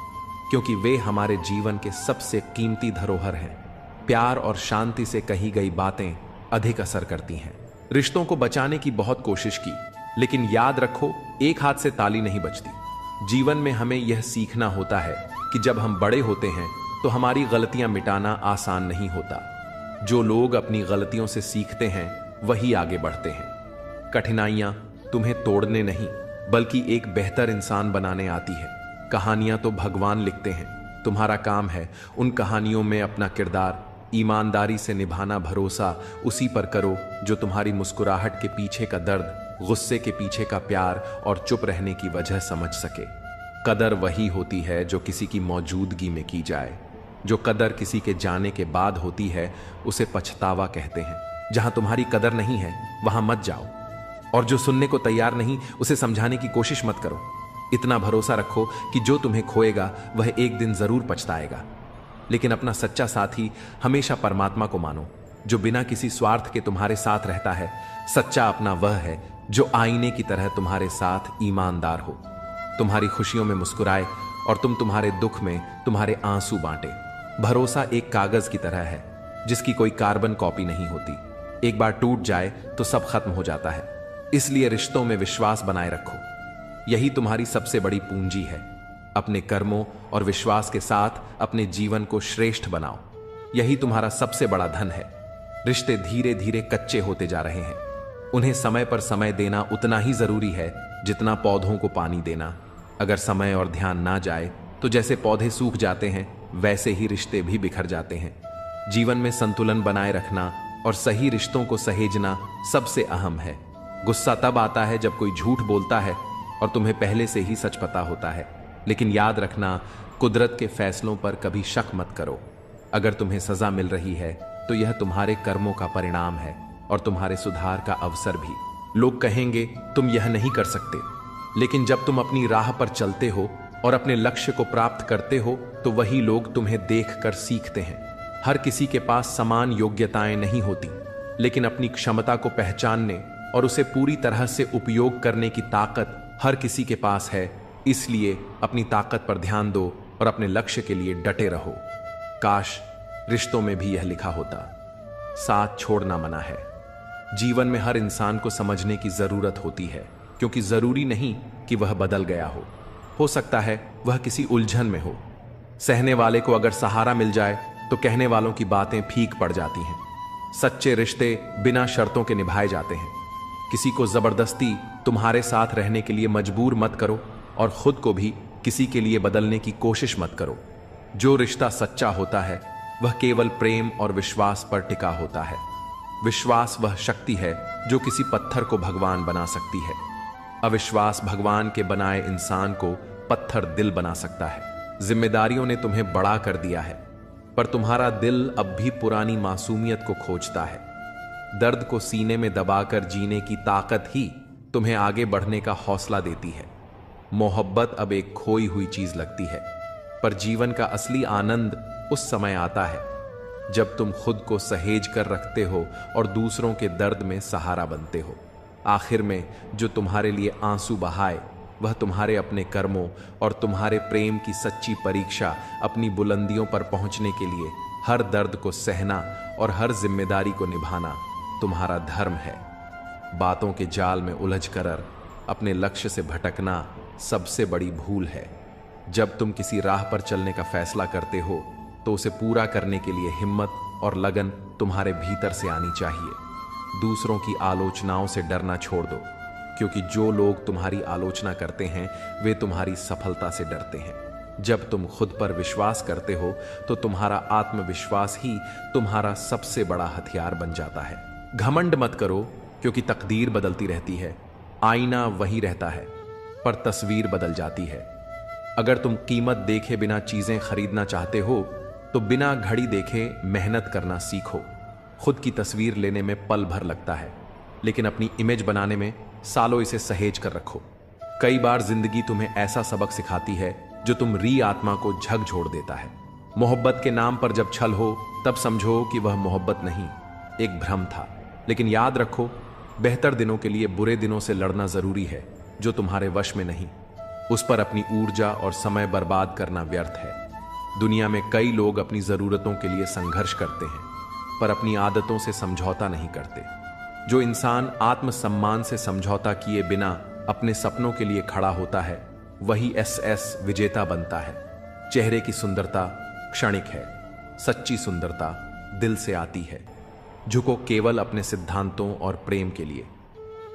क्योंकि वे हमारे जीवन के सबसे कीमती धरोहर हैं। प्यार और शांति से कही गई बातें अधिक असर करती हैं। रिश्तों को बचाने की बहुत कोशिश की, लेकिन याद रखो एक हाथ से ताली नहीं बजती। जीवन में हमें यह सीखना होता है कि जब हम बड़े होते हैं तो हमारी गलतियां मिटाना आसान नहीं होता। जो लोग अपनी गलतियों से सीखते हैं वही आगे बढ़ते हैं। कठिनाइयां तुम्हें तोड़ने नहीं बल्कि एक बेहतर इंसान बनाने आती है। कहानियां तो भगवान लिखते हैं, तुम्हारा काम है उन कहानियों में अपना किरदार ईमानदारी से निभाना। भरोसा उसी पर करो जो तुम्हारी मुस्कुराहट के पीछे का दर्द, गुस्से के पीछे का प्यार और चुप रहने की वजह समझ सके। कदर वही होती है जो किसी की मौजूदगी में की जाए। जो कदर किसी के जाने के बाद होती है उसे पछतावा कहते हैं। जहां तुम्हारी कदर नहीं है वहां मत जाओ, और जो सुनने को तैयार नहीं उसे समझाने की कोशिश मत करो। इतना भरोसा रखो कि जो तुम्हें खोएगा वह एक दिन जरूर पछताएगा। लेकिन अपना सच्चा साथी हमेशा परमात्मा को मानो जो बिना किसी स्वार्थ के तुम्हारे साथ रहता है। सच्चा अपना वह है जो आईने की तरह तुम्हारे साथ ईमानदार हो, तुम्हारी खुशियों में मुस्कुराए और तुम्हारे दुख में तुम्हारे आंसू बांटे। भरोसा एक कागज की तरह है जिसकी कोई कार्बन कॉपी नहीं होती। एक बार टूट जाए तो सब खत्म हो जाता है। इसलिए रिश्तों में विश्वास बनाए रखो, यही तुम्हारी सबसे बड़ी पूंजी है। अपने कर्मों और विश्वास के साथ अपने जीवन को श्रेष्ठ बनाओ, यही तुम्हारा सबसे बड़ा धन है। रिश्ते धीरे धीरे कच्चे होते जा रहे हैं, उन्हें समय पर समय देना उतना ही जरूरी है जितना पौधों को पानी देना। अगर समय और ध्यान ना जाए तो जैसे पौधे सूख जाते हैं वैसे ही रिश्ते भी बिखर जाते हैं। जीवन में संतुलन बनाए रखना और सही रिश्तों को सहेजना सबसे अहम है। गुस्सा तब आता है जब कोई झूठ बोलता है और तुम्हें पहले से ही सच पता होता है, लेकिन याद रखना, कुदरत के फैसलों पर कभी शक मत करो। अगर तुम्हें सजा मिल रही है तो यह तुम्हारे कर्मों का परिणाम है और तुम्हारे सुधार का अवसर भी। लोग कहेंगे तुम यह नहीं कर सकते, लेकिन जब तुम अपनी राह पर चलते हो और अपने लक्ष्य को प्राप्त करते हो तो वही लोग तुम्हें देखकर सीखते हैं। हर किसी के पास समान योग्यताएं नहीं होती, लेकिन अपनी क्षमता को पहचानने और उसे पूरी तरह से उपयोग करने की ताकत हर किसी के पास है। इसलिए अपनी ताकत पर ध्यान दो और अपने लक्ष्य के लिए डटे रहो। काश रिश्तों में भी यह लिखा होता, साथ छोड़ना मना है। जीवन में हर इंसान को समझने की जरूरत होती है, क्योंकि जरूरी नहीं कि वह बदल गया हो सकता है वह किसी उलझन में हो। सहने वाले को अगर सहारा मिल जाए तो कहने वालों की बातें फीक पड़ जाती हैं। सच्चे रिश्ते बिना शर्तों के निभाए जाते हैं। किसी को जबरदस्ती तुम्हारे साथ रहने के लिए मजबूर मत करो और खुद को भी किसी के लिए बदलने की कोशिश मत करो। जो रिश्ता सच्चा होता है वह केवल प्रेम और विश्वास पर टिका होता है। विश्वास वह शक्ति है जो किसी पत्थर को भगवान बना सकती है। अविश्वास भगवान के बनाए इंसान को पत्थर दिल बना सकता है। जिम्मेदारियों ने तुम्हें बड़ा कर दिया है, पर तुम्हारा दिल अब भी पुरानी मासूमियत को खोजता है। दर्द को सीने में दबाकर जीने की ताकत ही तुम्हें आगे बढ़ने का हौसला देती है। मोहब्बत अब एक खोई हुई चीज लगती है, पर जीवन का असली आनंद उस समय आता है जब तुम खुद को सहेज कर रखते हो और दूसरों के दर्द में सहारा बनते हो। आखिर में जो तुम्हारे लिए आंसू बहाए वह तुम्हारे अपने कर्मों और तुम्हारे प्रेम की सच्ची परीक्षा। अपनी बुलंदियों पर पहुंचने के लिए हर दर्द को सहना और हर जिम्मेदारी को निभाना तुम्हारा धर्म है। बातों के जाल में उलझ कर अपने लक्ष्य से भटकना सबसे बड़ी भूल है। जब तुम किसी राह पर चलने का फैसला करते हो तो उसे पूरा करने के लिए हिम्मत और लगन तुम्हारे भीतर से आनी चाहिए। दूसरों की आलोचनाओं से डरना छोड़ दो, क्योंकि जो लोग तुम्हारी आलोचना करते हैं वे तुम्हारी सफलता से डरते हैं। जब तुम खुद पर विश्वास करते हो तो तुम्हारा आत्मविश्वास ही तुम्हारा सबसे बड़ा हथियार बन जाता है। घमंड मत करो, क्योंकि तकदीर बदलती रहती है। आईना वही रहता है, पर तस्वीर बदल जाती है। अगर तुम कीमत देखे बिना चीजें खरीदना चाहते हो तो बिना घड़ी देखे मेहनत करना सीखो। खुद की तस्वीर लेने में पल भर लगता है, लेकिन अपनी इमेज बनाने में सालों इसे सहेज कर रखो। कई बार जिंदगी तुम्हें ऐसा सबक सिखाती है जो तुम री आत्मा को झकझोर देता है। मोहब्बत के नाम पर जब छल हो तब समझो कि वह मोहब्बत नहीं, एक भ्रम था। लेकिन याद रखो, बेहतर दिनों के लिए बुरे दिनों से लड़ना जरूरी है जो तुम्हारे वश में नहीं। उस पर अपनी ऊर्जा और समय बर्बाद करना व्यर्थ है। दुनिया में कई लोग अपनी जरूरतों के लिए संघर्ष करते हैं, पर अपनी आदतों से समझौता नहीं करते। जो इंसान आत्मसम्मान से समझौता किए बिना अपने सपनों के लिए खड़ा होता है वही एसएस विजेता बनता है। चेहरे की सुंदरता क्षणिक है, सच्ची सुंदरता दिल से आती है। झुको केवल अपने सिद्धांतों और प्रेम के लिए,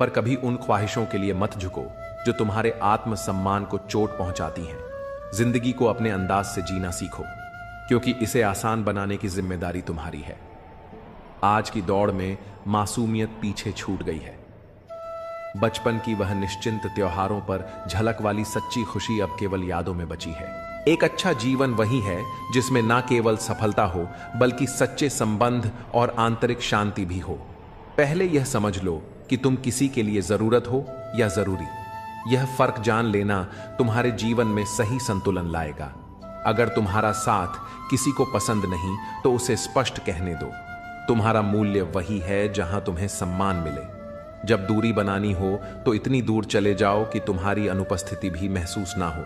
पर कभी उन ख्वाहिशों के लिए मत झुको जो तुम्हारे आत्मसम्मान को चोट पहुंचाती हैं। जिंदगी को अपने अंदाज से जीना सीखो, क्योंकि इसे आसान बनाने की जिम्मेदारी तुम्हारी है। आज की दौड़ में मासूमियत पीछे छूट गई है। बचपन की वह निश्चिंत त्योहारों पर झलक वाली सच्ची खुशी अब केवल यादों में बची है। एक अच्छा जीवन वही है जिसमें ना केवल सफलता हो बल्कि सच्चे संबंध और आंतरिक शांति भी हो। पहले यह समझ लो कि तुम किसी के लिए जरूरत हो या जरूरी। यह फर्क जान लेना तुम्हारे जीवन में सही संतुलन लाएगा। अगर तुम्हारा साथ किसी को पसंद नहीं तो उसे स्पष्ट कहने दो। तुम्हारा मूल्य वही है जहां तुम्हें सम्मान मिले। जब दूरी बनानी हो तो इतनी दूर चले जाओ कि तुम्हारी अनुपस्थिति भी महसूस ना हो।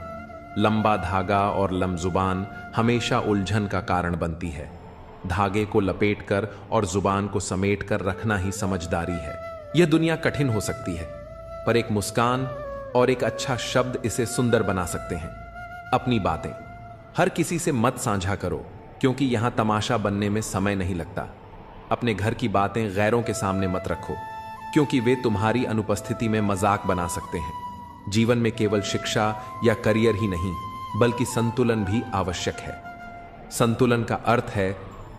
लंबा धागा और लमजुबान हमेशा उलझन का कारण बनती है। धागे को लपेटकर और जुबान को समेटकर रखना ही समझदारी है। यह दुनिया कठिन हो सकती है, पर एक मुस्कान और एक अच्छा शब्द इसे सुंदर बना सकते हैं। अपनी बातें हर किसी से मत साझा करो, क्योंकि यहां तमाशा बनने में समय नहीं लगता। अपने घर की बातें गैरों के सामने मत रखो, क्योंकि वे तुम्हारी अनुपस्थिति में मजाक बना सकते हैं। जीवन में केवल शिक्षा या करियर ही नहीं, बल्कि संतुलन भी आवश्यक है। संतुलन का अर्थ है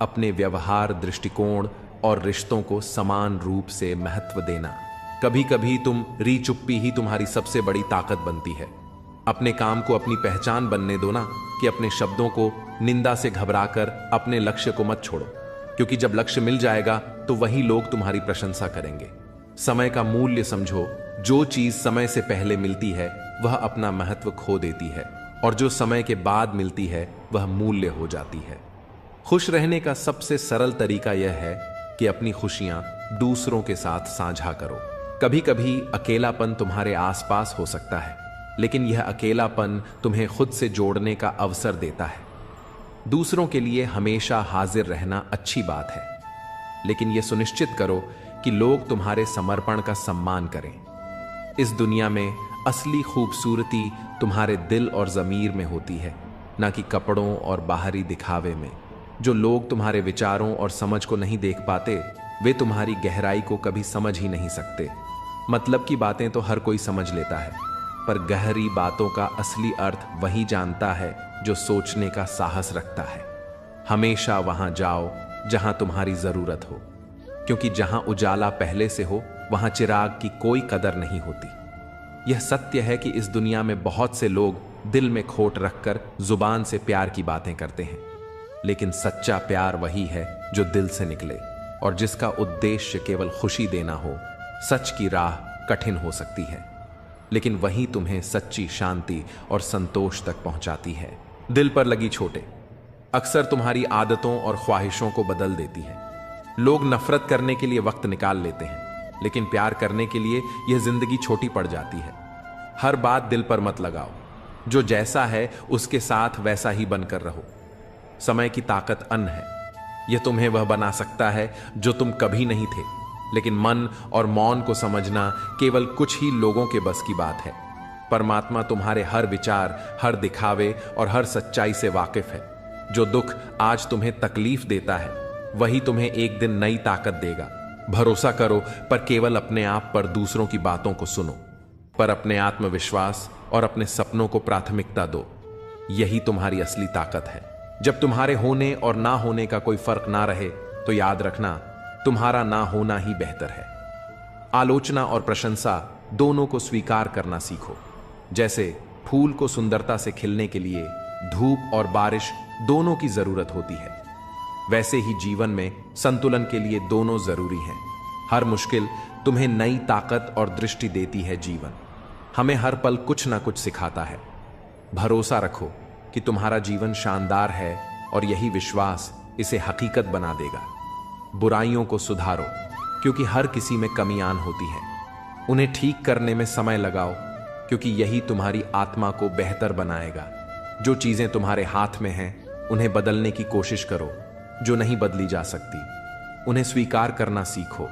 अपने व्यवहार, दृष्टिकोण और रिश्तों को समान रूप से महत्व देना। कभी कभी री चुप्पी ही तुम्हारी सबसे बड़ी ताकत बनती है। अपने काम को अपनी पहचान बनने दो ना, कि अपने शब्दों को निंदा से घबराकर अपने लक्ष्य को मत छोड़ो, क्योंकि जब लक्ष्य मिल जाएगा तो वही लोग तुम्हारी प्रशंसा करेंगे। समय का मूल्य समझो। जो चीज समय से पहले मिलती है वह अपना महत्व खो देती है, और जो समय के बाद मिलती है वह मूल्य हो जाती है। खुश रहने का सबसे सरल तरीका यह है कि अपनी खुशियां दूसरों के साथ साझा करो। कभी कभी अकेलापन तुम्हारे आसपास हो सकता है, लेकिन यह अकेलापन तुम्हें खुद से जोड़ने का अवसर देता है। दूसरों के लिए हमेशा हाजिर रहना अच्छी बात है, लेकिन यह सुनिश्चित करो कि लोग तुम्हारे समर्पण का सम्मान करें। इस दुनिया में असली खूबसूरती तुम्हारे दिल और ज़मीर में होती है, ना कि कपड़ों और बाहरी दिखावे में। जो लोग तुम्हारे विचारों और समझ को नहीं देख पाते, वे तुम्हारी गहराई को कभी समझ ही नहीं सकते। मतलब की बातें तो हर कोई समझ लेता है, पर गहरी बातों का असली अर्थ वही जानता है जो सोचने का साहस रखता है। हमेशा वहां जाओ जहां तुम्हारी जरूरत हो, क्योंकि जहां उजाला पहले से हो वहां चिराग की कोई कदर नहीं होती। यह सत्य है कि इस दुनिया में बहुत से लोग दिल में खोट रखकर जुबान से प्यार की बातें करते हैं, लेकिन सच्चा प्यार वही है जो दिल से निकले और जिसका उद्देश्य केवल खुशी देना हो। सच की राह कठिन हो सकती है, लेकिन वही तुम्हें सच्ची शांति और संतोष तक पहुंचाती है। दिल पर लगी चोटें अक्सर तुम्हारी आदतों और ख्वाहिशों को बदल देती है। लोग नफरत करने के लिए वक्त निकाल लेते हैं, लेकिन प्यार करने के लिए यह जिंदगी छोटी पड़ जाती है। हर बात दिल पर मत लगाओ। जो जैसा है उसके साथ वैसा ही बनकर रहो। समय की ताकत अन्न है। यह तुम्हें वह बना सकता है जो तुम कभी नहीं थे, लेकिन मन और मौन को समझना केवल कुछ ही लोगों के बस की बात है। परमात्मा तुम्हारे हर विचार, हर दिखावे और हर सच्चाई से वाकिफ है। जो दुख आज तुम्हें तकलीफ देता है, वही तुम्हें एक दिन नई ताकत देगा। भरोसा करो, पर केवल अपने आप पर। दूसरों की बातों को सुनो, पर अपने आत्मविश्वास और अपने सपनों को प्राथमिकता दो। यही तुम्हारी असली ताकत है। जब तुम्हारे होने और ना होने का कोई फर्क ना रहे, तो याद रखना, तुम्हारा ना होना ही बेहतर है। आलोचना और प्रशंसा दोनों को स्वीकार करना सीखो। जैसे फूल को सुंदरता से खिलने के लिए धूप और बारिश दोनों की जरूरत होती है, वैसे ही जीवन में संतुलन के लिए दोनों जरूरी हैं। हर मुश्किल तुम्हें नई ताकत और दृष्टि देती है। जीवन हमें हर पल कुछ ना कुछ सिखाता है। भरोसा रखो कि तुम्हारा जीवन शानदार है, और यही विश्वास इसे हकीकत बना देगा। बुराइयों को सुधारो, क्योंकि हर किसी में कमियां होती हैं। उन्हें ठीक करने में समय लगाओ, क्योंकि यही तुम्हारी आत्मा को बेहतर बनाएगा। जो चीजें तुम्हारे हाथ में हैं, उन्हें बदलने की कोशिश करो। जो नहीं बदली जा सकती, उन्हें स्वीकार करना सीखो,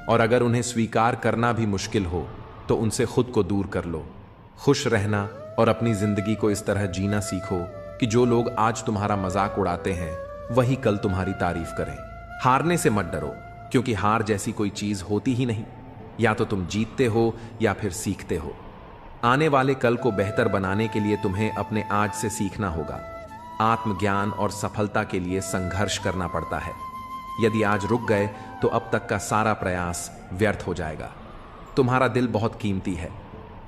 और अगर उन्हें स्वीकार करना भी मुश्किल हो तो उनसे खुद को दूर कर लो। खुश रहना और अपनी जिंदगी को इस तरह जीना सीखो कि जो लोग आज तुम्हारा मजाक उड़ाते हैं, वही कल तुम्हारी तारीफ करें। हारने से मत डरो, क्योंकि हार जैसी कोई चीज होती ही नहीं। या तो तुम जीतते हो या फिर सीखते हो। आने वाले कल को बेहतर बनाने के लिए तुम्हें अपने आज से सीखना होगा। आत्मज्ञान और सफलता के लिए संघर्ष करना पड़ता है। यदि आज रुक गए तो अब तक का सारा प्रयास व्यर्थ हो जाएगा। तुम्हारा दिल बहुत कीमती है,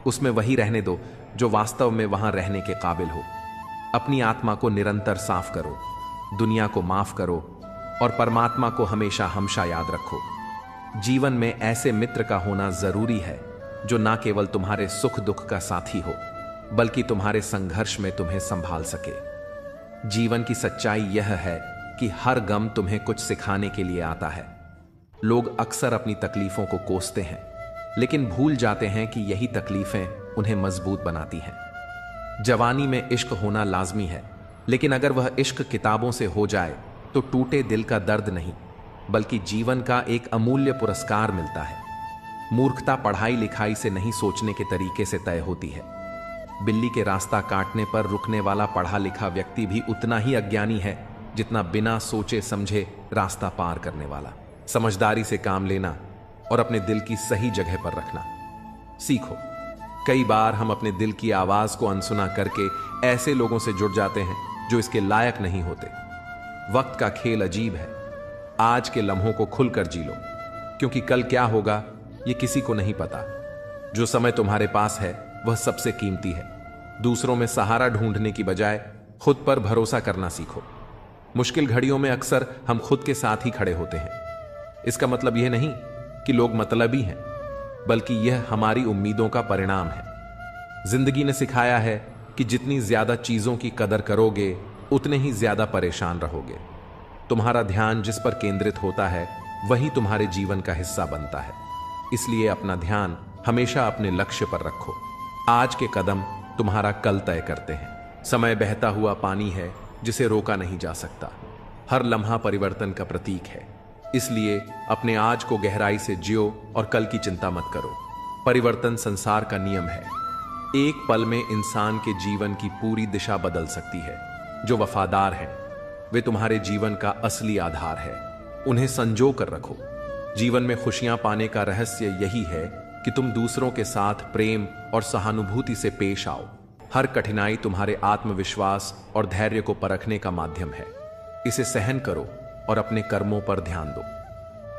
उसमें वही रहने दो जो वास्तव में वहां रहने के काबिल हो। अपनी आत्मा को निरंतर साफ करो, दुनिया को माफ करो, और परमात्मा को हमेशा हमेशा याद रखो। जीवन में ऐसे मित्र का होना जरूरी है जो ना केवल तुम्हारे सुख दुख का साथी हो, बल्कि तुम्हारे संघर्ष में तुम्हें संभाल सके। जीवन की सच्चाई यह है कि हर गम तुम्हें कुछ सिखाने के लिए आता है। लोग अक्सर अपनी तकलीफों को कोसते हैं, लेकिन भूल जाते हैं कि यही तकलीफें उन्हें मजबूत बनाती हैं। जवानी में इश्क होना लाजमी है, लेकिन अगर वह इश्क किताबों से हो जाए तो टूटे दिल का दर्द नहीं, बल्कि जीवन का एक अमूल्य पुरस्कार मिलता है। मूर्खता पढ़ाई लिखाई से नहीं, सोचने के तरीके से तय होती है। बिल्ली के रास्ता काटने पर रुकने वाला पढ़ा लिखा व्यक्ति भी उतना ही अज्ञानी है जितना बिना सोचे समझे रास्ता पार करने वाला। समझदारी से काम लेना और अपने दिल की सही जगह पर रखना सीखो। कई बार हम अपने दिल की आवाज को अनसुना करके ऐसे लोगों से जुड़ जाते हैं जो इसके लायक नहीं होते। वक्त का खेल अजीब है। आज के लम्हों को खुलकर जी लो, क्योंकि कल क्या होगा ये किसी को नहीं पता। जो समय तुम्हारे पास है वह सबसे कीमती है। दूसरों में सहारा ढूंढने की बजाय खुद पर भरोसा करना सीखो। मुश्किल घड़ियों में अक्सर हम खुद के साथ ही खड़े होते हैं। इसका मतलब यह नहीं कि लोग मतलबी हैं, बल्कि यह हमारी उम्मीदों का परिणाम है। जिंदगी ने सिखाया है कि जितनी ज्यादा चीजों की कदर करोगे उतने ही ज्यादा परेशान रहोगे। तुम्हारा ध्यान जिस पर केंद्रित होता है वही तुम्हारे जीवन का हिस्सा बनता है। इसलिए अपना ध्यान हमेशा अपने लक्ष्य पर रखो। आज के कदम तुम्हारा कल तय करते हैं। समय बहता हुआ पानी है जिसे रोका नहीं जा सकता। हर लम्हा परिवर्तन का प्रतीक है। इसलिए अपने आज को गहराई से जियो और कल की चिंता मत करो। परिवर्तन संसार का नियम है। एक पल में इंसान के जीवन की पूरी दिशा बदल सकती है। जो वफादार हैं वे तुम्हारे जीवन का असली आधार है। उन्हें संजो कर रखो। जीवन में खुशियां पाने का रहस्य यही है कि तुम दूसरों के साथ प्रेम और सहानुभूति से पेश आओ। हर कठिनाई तुम्हारे आत्मविश्वास और धैर्य को परखने का माध्यम है। इसे सहन करो और अपने कर्मों पर ध्यान दो।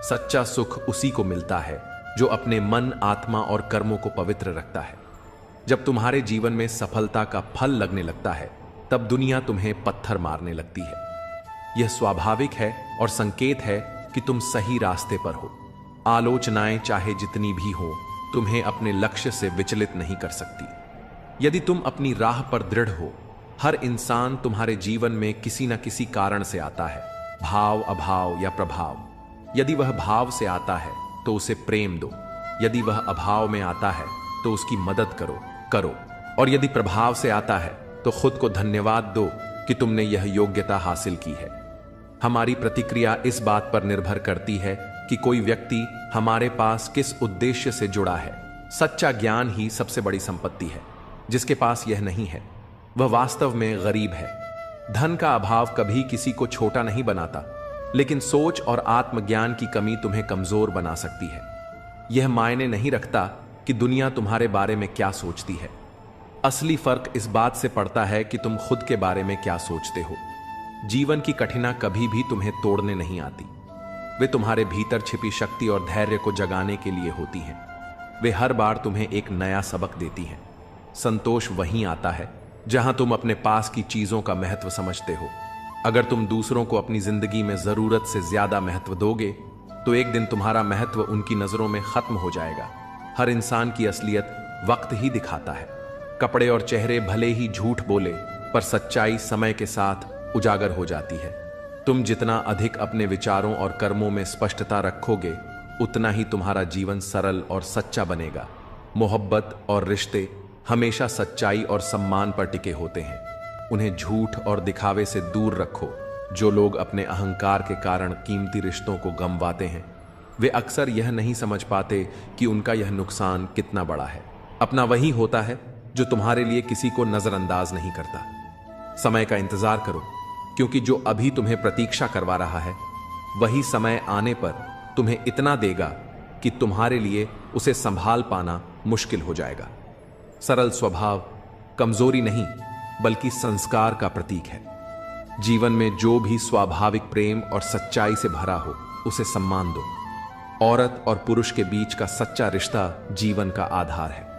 सच्चा सुख उसी को मिलता है जो अपने मन, आत्मा और कर्मों को पवित्र रखता है। जब तुम्हारे जीवन में सफलता का फल लगने लगता है तब दुनिया तुम्हें पत्थर मारने लगती है। यह स्वाभाविक है और संकेत है कि तुम सही रास्ते पर हो। आलोचनाएं चाहे जितनी भी हो तुम्हें अपने लक्ष्य से विचलित नहीं कर सकती। यदि तुम अपनी राह पर दृढ़ हो, हर इंसान तुम्हारे जीवन में किसी न किसी कारण से आता है, भाव, अभाव या प्रभाव। यदि वह भाव से आता है तो उसे प्रेम दो। यदि वह अभाव में आता है तो उसकी मदद करो। और यदि प्रभाव से आता है तो खुद को धन्यवाद दो कि तुमने यह योग्यता हासिल की है। हमारी प्रतिक्रिया इस बात पर निर्भर करती है कि कोई व्यक्ति हमारे पास किस उद्देश्य से जुड़ा है। सच्चा ज्ञान ही सबसे बड़ी संपत्ति है। जिसके पास यह नहीं है वह वास्तव में गरीब है। धन का अभाव कभी किसी को छोटा नहीं बनाता, लेकिन सोच और आत्मज्ञान की कमी तुम्हें कमजोर बना सकती है। यह मायने नहीं रखता कि दुनिया तुम्हारे बारे में क्या सोचती है। असली फर्क इस बात से पड़ता है कि तुम खुद के बारे में क्या सोचते हो। जीवन की कठिना कभी भी तुम्हें तोड़ने नहीं आती। वे तुम्हारे भीतर छिपी शक्ति और धैर्य को जगाने के लिए होती हैं। वे हर बार तुम्हें एक नया सबक देती हैं। संतोष वहीं आता है जहां तुम अपने पास की चीजों का महत्व समझते हो। अगर तुम दूसरों को अपनी जिंदगी में जरूरत से ज्यादा महत्व दोगे तो एक दिन तुम्हारा महत्व उनकी नजरों में खत्म हो जाएगा। हर इंसान की असलियत वक्त ही दिखाता है। कपड़े और चेहरे भले ही झूठ बोले, पर सच्चाई समय के साथ उजागर हो जाती है। तुम जितना अधिक अपने विचारों और कर्मों में स्पष्टता रखोगे उतना ही तुम्हारा जीवन सरल और सच्चा बनेगा। मोहब्बत और रिश्ते हमेशा सच्चाई और सम्मान पर टिके होते हैं। उन्हें झूठ और दिखावे से दूर रखो। जो लोग अपने अहंकार के कारण कीमती रिश्तों को गंवाते हैं वे अक्सर यह नहीं समझ पाते कि उनका यह नुकसान कितना बड़ा है। अपना वही होता है जो तुम्हारे लिए किसी को नजरअंदाज नहीं करता। समय का इंतजार करो, क्योंकि जो अभी तुम्हें प्रतीक्षा करवा रहा है वही समय आने पर तुम्हें इतना देगा कि तुम्हारे लिए उसे संभाल पाना मुश्किल हो जाएगा। सरल स्वभाव कमजोरी नहीं बल्कि संस्कार का प्रतीक है। जीवन में जो भी स्वाभाविक प्रेम और सच्चाई से भरा हो उसे सम्मान दो। औरत और पुरुष के बीच का सच्चा रिश्ता जीवन का आधार है।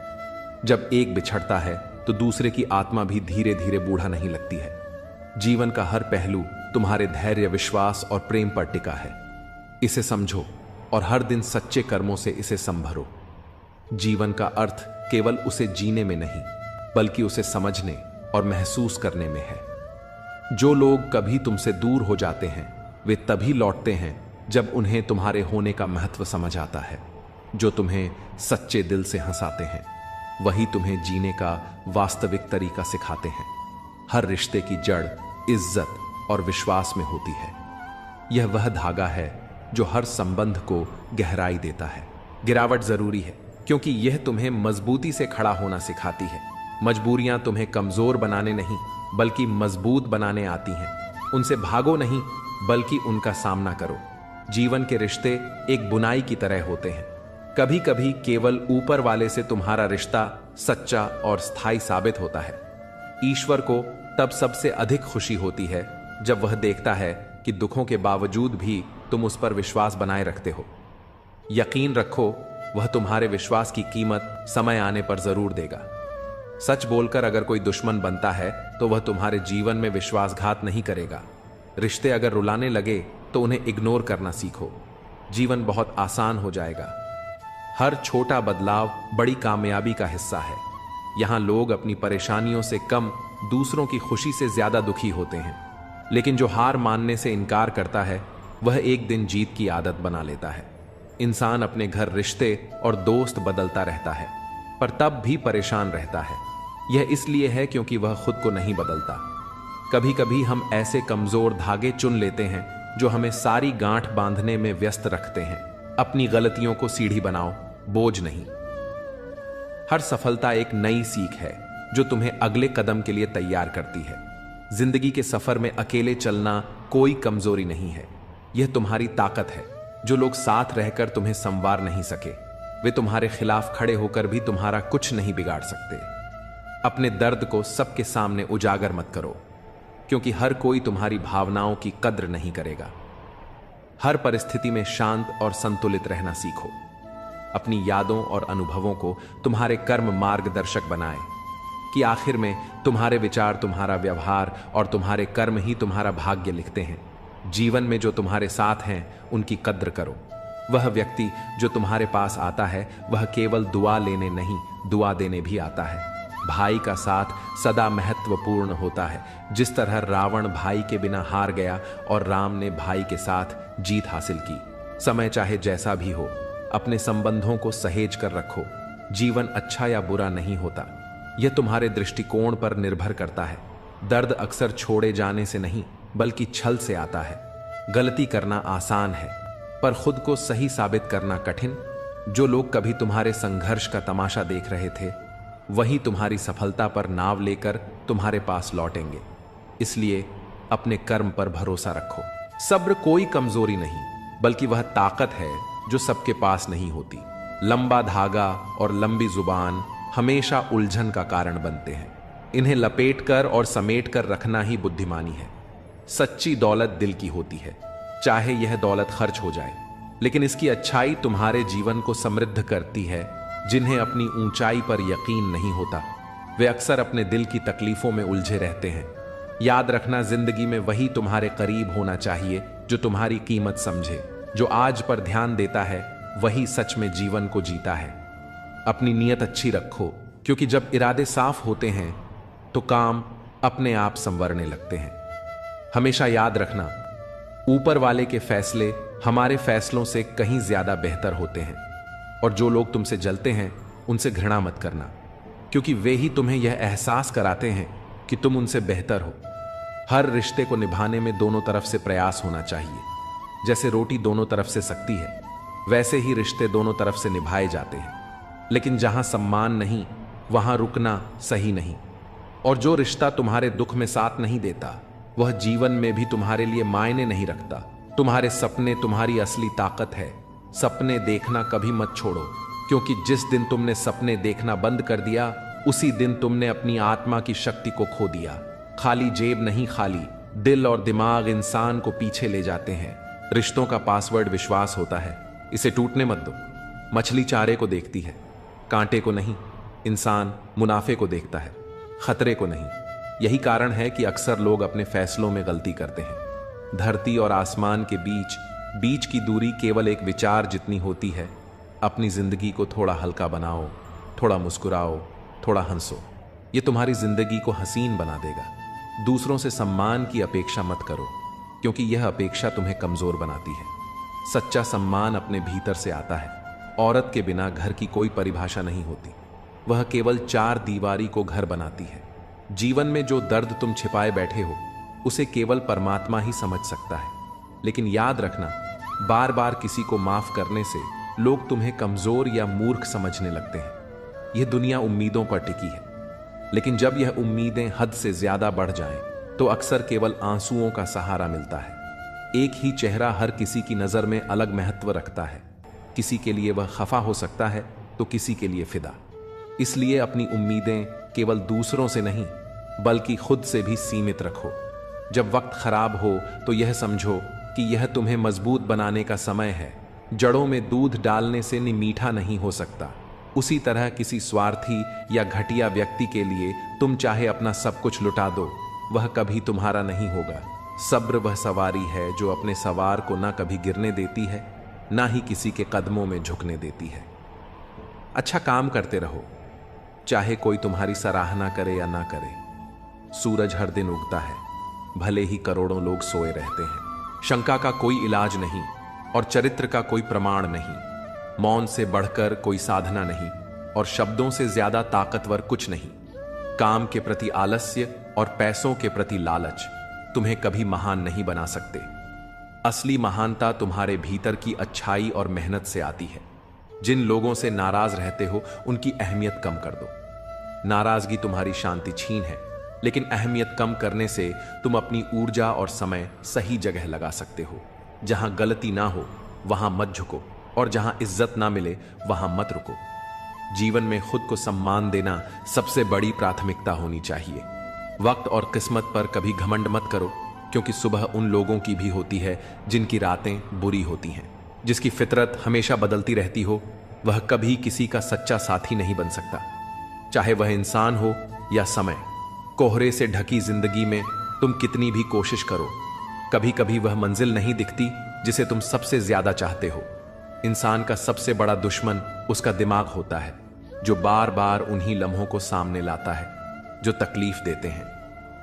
जब एक बिछड़ता है तो दूसरे की आत्मा भी धीरे धीरे बूढ़ा नहीं लगती है। जीवन का हर पहलू तुम्हारे धैर्य, विश्वास और प्रेम पर टिका है। इसे समझो और हर दिन सच्चे कर्मों से इसे संभरो। जीवन का अर्थ केवल उसे जीने में नहीं बल्कि उसे समझने और महसूस करने में है। जो लोग कभी तुमसे दूर हो जाते हैं वे तभी लौटते हैं जब उन्हें तुम्हारे होने का महत्व समझ आता है। जो तुम्हें सच्चे दिल से हंसाते हैं, वही तुम्हें जीने का वास्तविक तरीका सिखाते हैं। हर रिश्ते की जड़ इज्जत और विश्वास में होती है। यह वह धागा है जो हर संबंध को गहराई देता है। गिरावट जरूरी है क्योंकि यह तुम्हें मजबूती से खड़ा होना सिखाती है। मजबूरियां तुम्हें कमजोर बनाने नहीं बल्कि मजबूत बनाने आती हैं। उनसे भागो नहीं बल्कि उनका सामना करो। जीवन के रिश्ते एक बुनाई की तरह होते हैं। कभी कभी केवल ऊपर वाले से तुम्हारा रिश्ता सच्चा और स्थायी साबित होता है। ईश्वर को तब सबसे अधिक खुशी होती है जब वह देखता है कि दुखों के बावजूद भी तुम उस पर विश्वास बनाए रखते हो। यकीन रखो, वह तुम्हारे विश्वास की कीमत समय आने पर जरूर देगा। सच बोलकर अगर कोई दुश्मन बनता है तो वह तुम्हारे जीवन में विश्वासघात नहीं करेगा। रिश्ते अगर रुलाने लगे तो उन्हें इग्नोर करना सीखो। जीवन बहुत आसान हो जाएगा। हर छोटा बदलाव बड़ी कामयाबी का हिस्सा है। यहां लोग अपनी परेशानियों से कम दूसरों की खुशी से ज्यादा दुखी होते हैं, लेकिन जो हार मानने से इनकार करता है वह एक दिन जीत की आदत बना लेता है। इंसान अपने घर, रिश्ते और दोस्त बदलता रहता है पर तब भी परेशान रहता है। यह इसलिए है क्योंकि वह खुद को नहीं बदलता। कभी कभी हम ऐसे कमजोर धागे चुन लेते हैं जो हमें सारी गांठ बांधने में व्यस्त रखते हैं। अपनी गलतियों को सीढ़ी बनाओ, बोझ नहीं। हर सफलता एक नई सीख है जो तुम्हें अगले कदम के लिए तैयार करती है। जिंदगी के सफर में अकेले चलना कोई कमजोरी नहीं है, यह तुम्हारी ताकत है। जो लोग साथ रहकर तुम्हें संवार नहीं सके, वे तुम्हारे खिलाफ खड़े होकर भी तुम्हारा कुछ नहीं बिगाड़ सकते। अपने दर्द को सबके सामने उजागर मत करो, क्योंकि हर कोई तुम्हारी भावनाओं की कद्र नहीं करेगा। हर परिस्थिति में शांत और संतुलित रहना सीखो। अपनी यादों और अनुभवों को तुम्हारे कर्म मार्गदर्शक बनाए कि आखिर में तुम्हारे विचार, तुम्हारा व्यवहार और तुम्हारे कर्म ही तुम्हारा भाग्य लिखते हैं। जीवन में जो तुम्हारे साथ हैं उनकी कद्र करो। वह व्यक्ति जो तुम्हारे पास आता है वह केवल दुआ लेने नहीं, दुआ देने भी आता है। भाई का साथ सदा महत्वपूर्ण होता है। जिस तरह रावण भाई के बिना हार गया और राम ने भाई के साथ जीत हासिल की। समय चाहे जैसा भी हो, अपने संबंधों को सहेज कर रखो। जीवन अच्छा या बुरा नहीं होता, यह तुम्हारे दृष्टिकोण पर निर्भर करता है। दर्द अक्सर छोड़े जाने से नहीं बल्कि छल से आता है। गलती करना आसान है पर खुद को सही साबित करना कठिन। जो लोग कभी तुम्हारे संघर्ष का तमाशा देख रहे थे वही तुम्हारी सफलता पर नाव लेकर तुम्हारे पास लौटेंगे। इसलिए अपने कर्म पर भरोसा रखो। सब्र कोई कमजोरी नहीं बल्कि वह ताकत है जो सबके पास नहीं होती। लंबा धागा और लंबी जुबान हमेशा उलझन का कारण बनते हैं। इन्हें लपेटकर और समेटकर रखना ही बुद्धिमानी है। सच्ची दौलत दिल की होती है, चाहे यह दौलत खर्च हो जाए, लेकिन इसकी अच्छाई तुम्हारे जीवन को समृद्ध करती है। जिन्हें अपनी ऊंचाई पर यकीन नहीं होता वे अक्सर अपने दिल की तकलीफों में उलझे रहते हैं। याद रखना, जिंदगी में वही तुम्हारे करीब होना चाहिए जो तुम्हारी कीमत समझे। जो आज पर ध्यान देता है वही सच में जीवन को जीता है। अपनी नीयत अच्छी रखो, क्योंकि जब इरादे साफ होते हैं तो काम अपने आप संवरने लगते हैं। हमेशा याद रखना, ऊपर वाले के फैसले हमारे फैसलों से कहीं ज्यादा बेहतर होते हैं। और जो लोग तुमसे जलते हैं उनसे घृणा मत करना, क्योंकि वे ही तुम्हें यह एहसास कराते हैं कि तुम उनसे बेहतर हो। हर रिश्ते को निभाने में दोनों तरफ से प्रयास होना चाहिए। जैसे रोटी दोनों तरफ से सकती है, वैसे ही रिश्ते दोनों तरफ से निभाए जाते हैं। लेकिन जहां सम्मान नहीं वहां रुकना सही नहीं। और जो रिश्ता तुम्हारे दुख में साथ नहीं देता वह जीवन में भी तुम्हारे लिए मायने नहीं रखता। तुम्हारे सपने तुम्हारी असली ताकत है। सपने देखना कभी मत छोड़ो, क्योंकि जिस दिन तुमने सपने देखना बंद कर दिया उसी दिन तुमने अपनी आत्मा की शक्ति को खो दिया। खाली जेब नहीं, खाली दिल और दिमाग इंसान को पीछे ले जाते हैं। रिश्तों का पासवर्ड विश्वास होता है, इसे टूटने मत दो। मछली चारे को देखती है, कांटे को नहीं। इंसान मुनाफे को देखता है, खतरे को नहीं। यही कारण है कि अक्सर लोग अपने फैसलों में गलती करते हैं। धरती और आसमान के बीच की दूरी केवल एक विचार जितनी होती है। अपनी जिंदगी को थोड़ा हल्का बनाओ, थोड़ा मुस्कुराओ, थोड़ा हंसो। ये तुम्हारी जिंदगी को हसीन बना देगा। दूसरों से सम्मान की अपेक्षा मत करो, क्योंकि यह अपेक्षा तुम्हें कमजोर बनाती है। सच्चा सम्मान अपने भीतर से आता है। औरत के बिना घर की कोई परिभाषा नहीं होती। वह केवल 4 दीवारी को घर बनाती है। जीवन में जो दर्द तुम छिपाए बैठे हो उसे केवल परमात्मा ही समझ सकता है। लेकिन याद रखना, बार बार किसी को माफ करने से लोग तुम्हें कमजोर या मूर्ख समझने लगते हैं। यह दुनिया उम्मीदों पर टिकी है, लेकिन जब यह उम्मीदें हद से ज्यादा बढ़ जाएं, तो अक्सर केवल आंसुओं का सहारा मिलता है। एक ही चेहरा हर किसी की नजर में अलग महत्व रखता है। किसी के लिए वह खफा हो सकता है तो किसी के लिए फिदा। इसलिए अपनी उम्मीदें केवल दूसरों से नहीं बल्कि खुद से भी सीमित रखो। जब वक्त खराब हो तो यह समझो कि यह तुम्हें मजबूत बनाने का समय है। जड़ों में दूध डालने से मीठा नहीं हो सकता। उसी तरह किसी स्वार्थी या घटिया व्यक्ति के लिए तुम चाहे अपना सब कुछ लुटा दो, वह कभी तुम्हारा नहीं होगा। सब्र वह सवारी है जो अपने सवार को ना कभी गिरने देती है, ना ही किसी के कदमों में झुकने देती है। अच्छा काम करते रहो, चाहे कोई तुम्हारी सराहना करे या ना करे। सूरज हर दिन उगता है, भले ही करोड़ों लोग सोए रहते हैं। शंका का कोई इलाज नहीं और चरित्र का कोई प्रमाण नहीं। मौन से बढ़कर कोई साधना नहीं और शब्दों से ज्यादा ताकतवर कुछ नहीं। काम के प्रति आलस्य और पैसों के प्रति लालच तुम्हें कभी महान नहीं बना सकते। असली महानता तुम्हारे भीतर की अच्छाई और मेहनत से आती है। जिन लोगों से नाराज रहते हो उनकी अहमियत कम कर दो। नाराजगी तुम्हारी शांति छीन है, लेकिन अहमियत कम करने से तुम अपनी ऊर्जा और समय सही जगह लगा सकते हो। जहां गलती ना हो वहां मत झुको और जहां इज्जत ना मिले वहां मत रुको। जीवन में खुद को सम्मान देना सबसे बड़ी प्राथमिकता होनी चाहिए। वक्त और किस्मत पर कभी घमंड मत करो, क्योंकि सुबह उन लोगों की भी होती है जिनकी रातें बुरी होती हैं। जिसकी फितरत हमेशा बदलती रहती हो वह कभी किसी का सच्चा साथी नहीं बन सकता, चाहे वह इंसान हो या समय। कोहरे से ढकी जिंदगी में तुम कितनी भी कोशिश करो, कभी कभी वह मंजिल नहीं दिखती जिसे तुम सबसे ज्यादा चाहते हो। इंसान का सबसे बड़ा दुश्मन उसका दिमाग होता है, जो बार बार उन्हीं लम्हों को सामने लाता है जो तकलीफ देते हैं।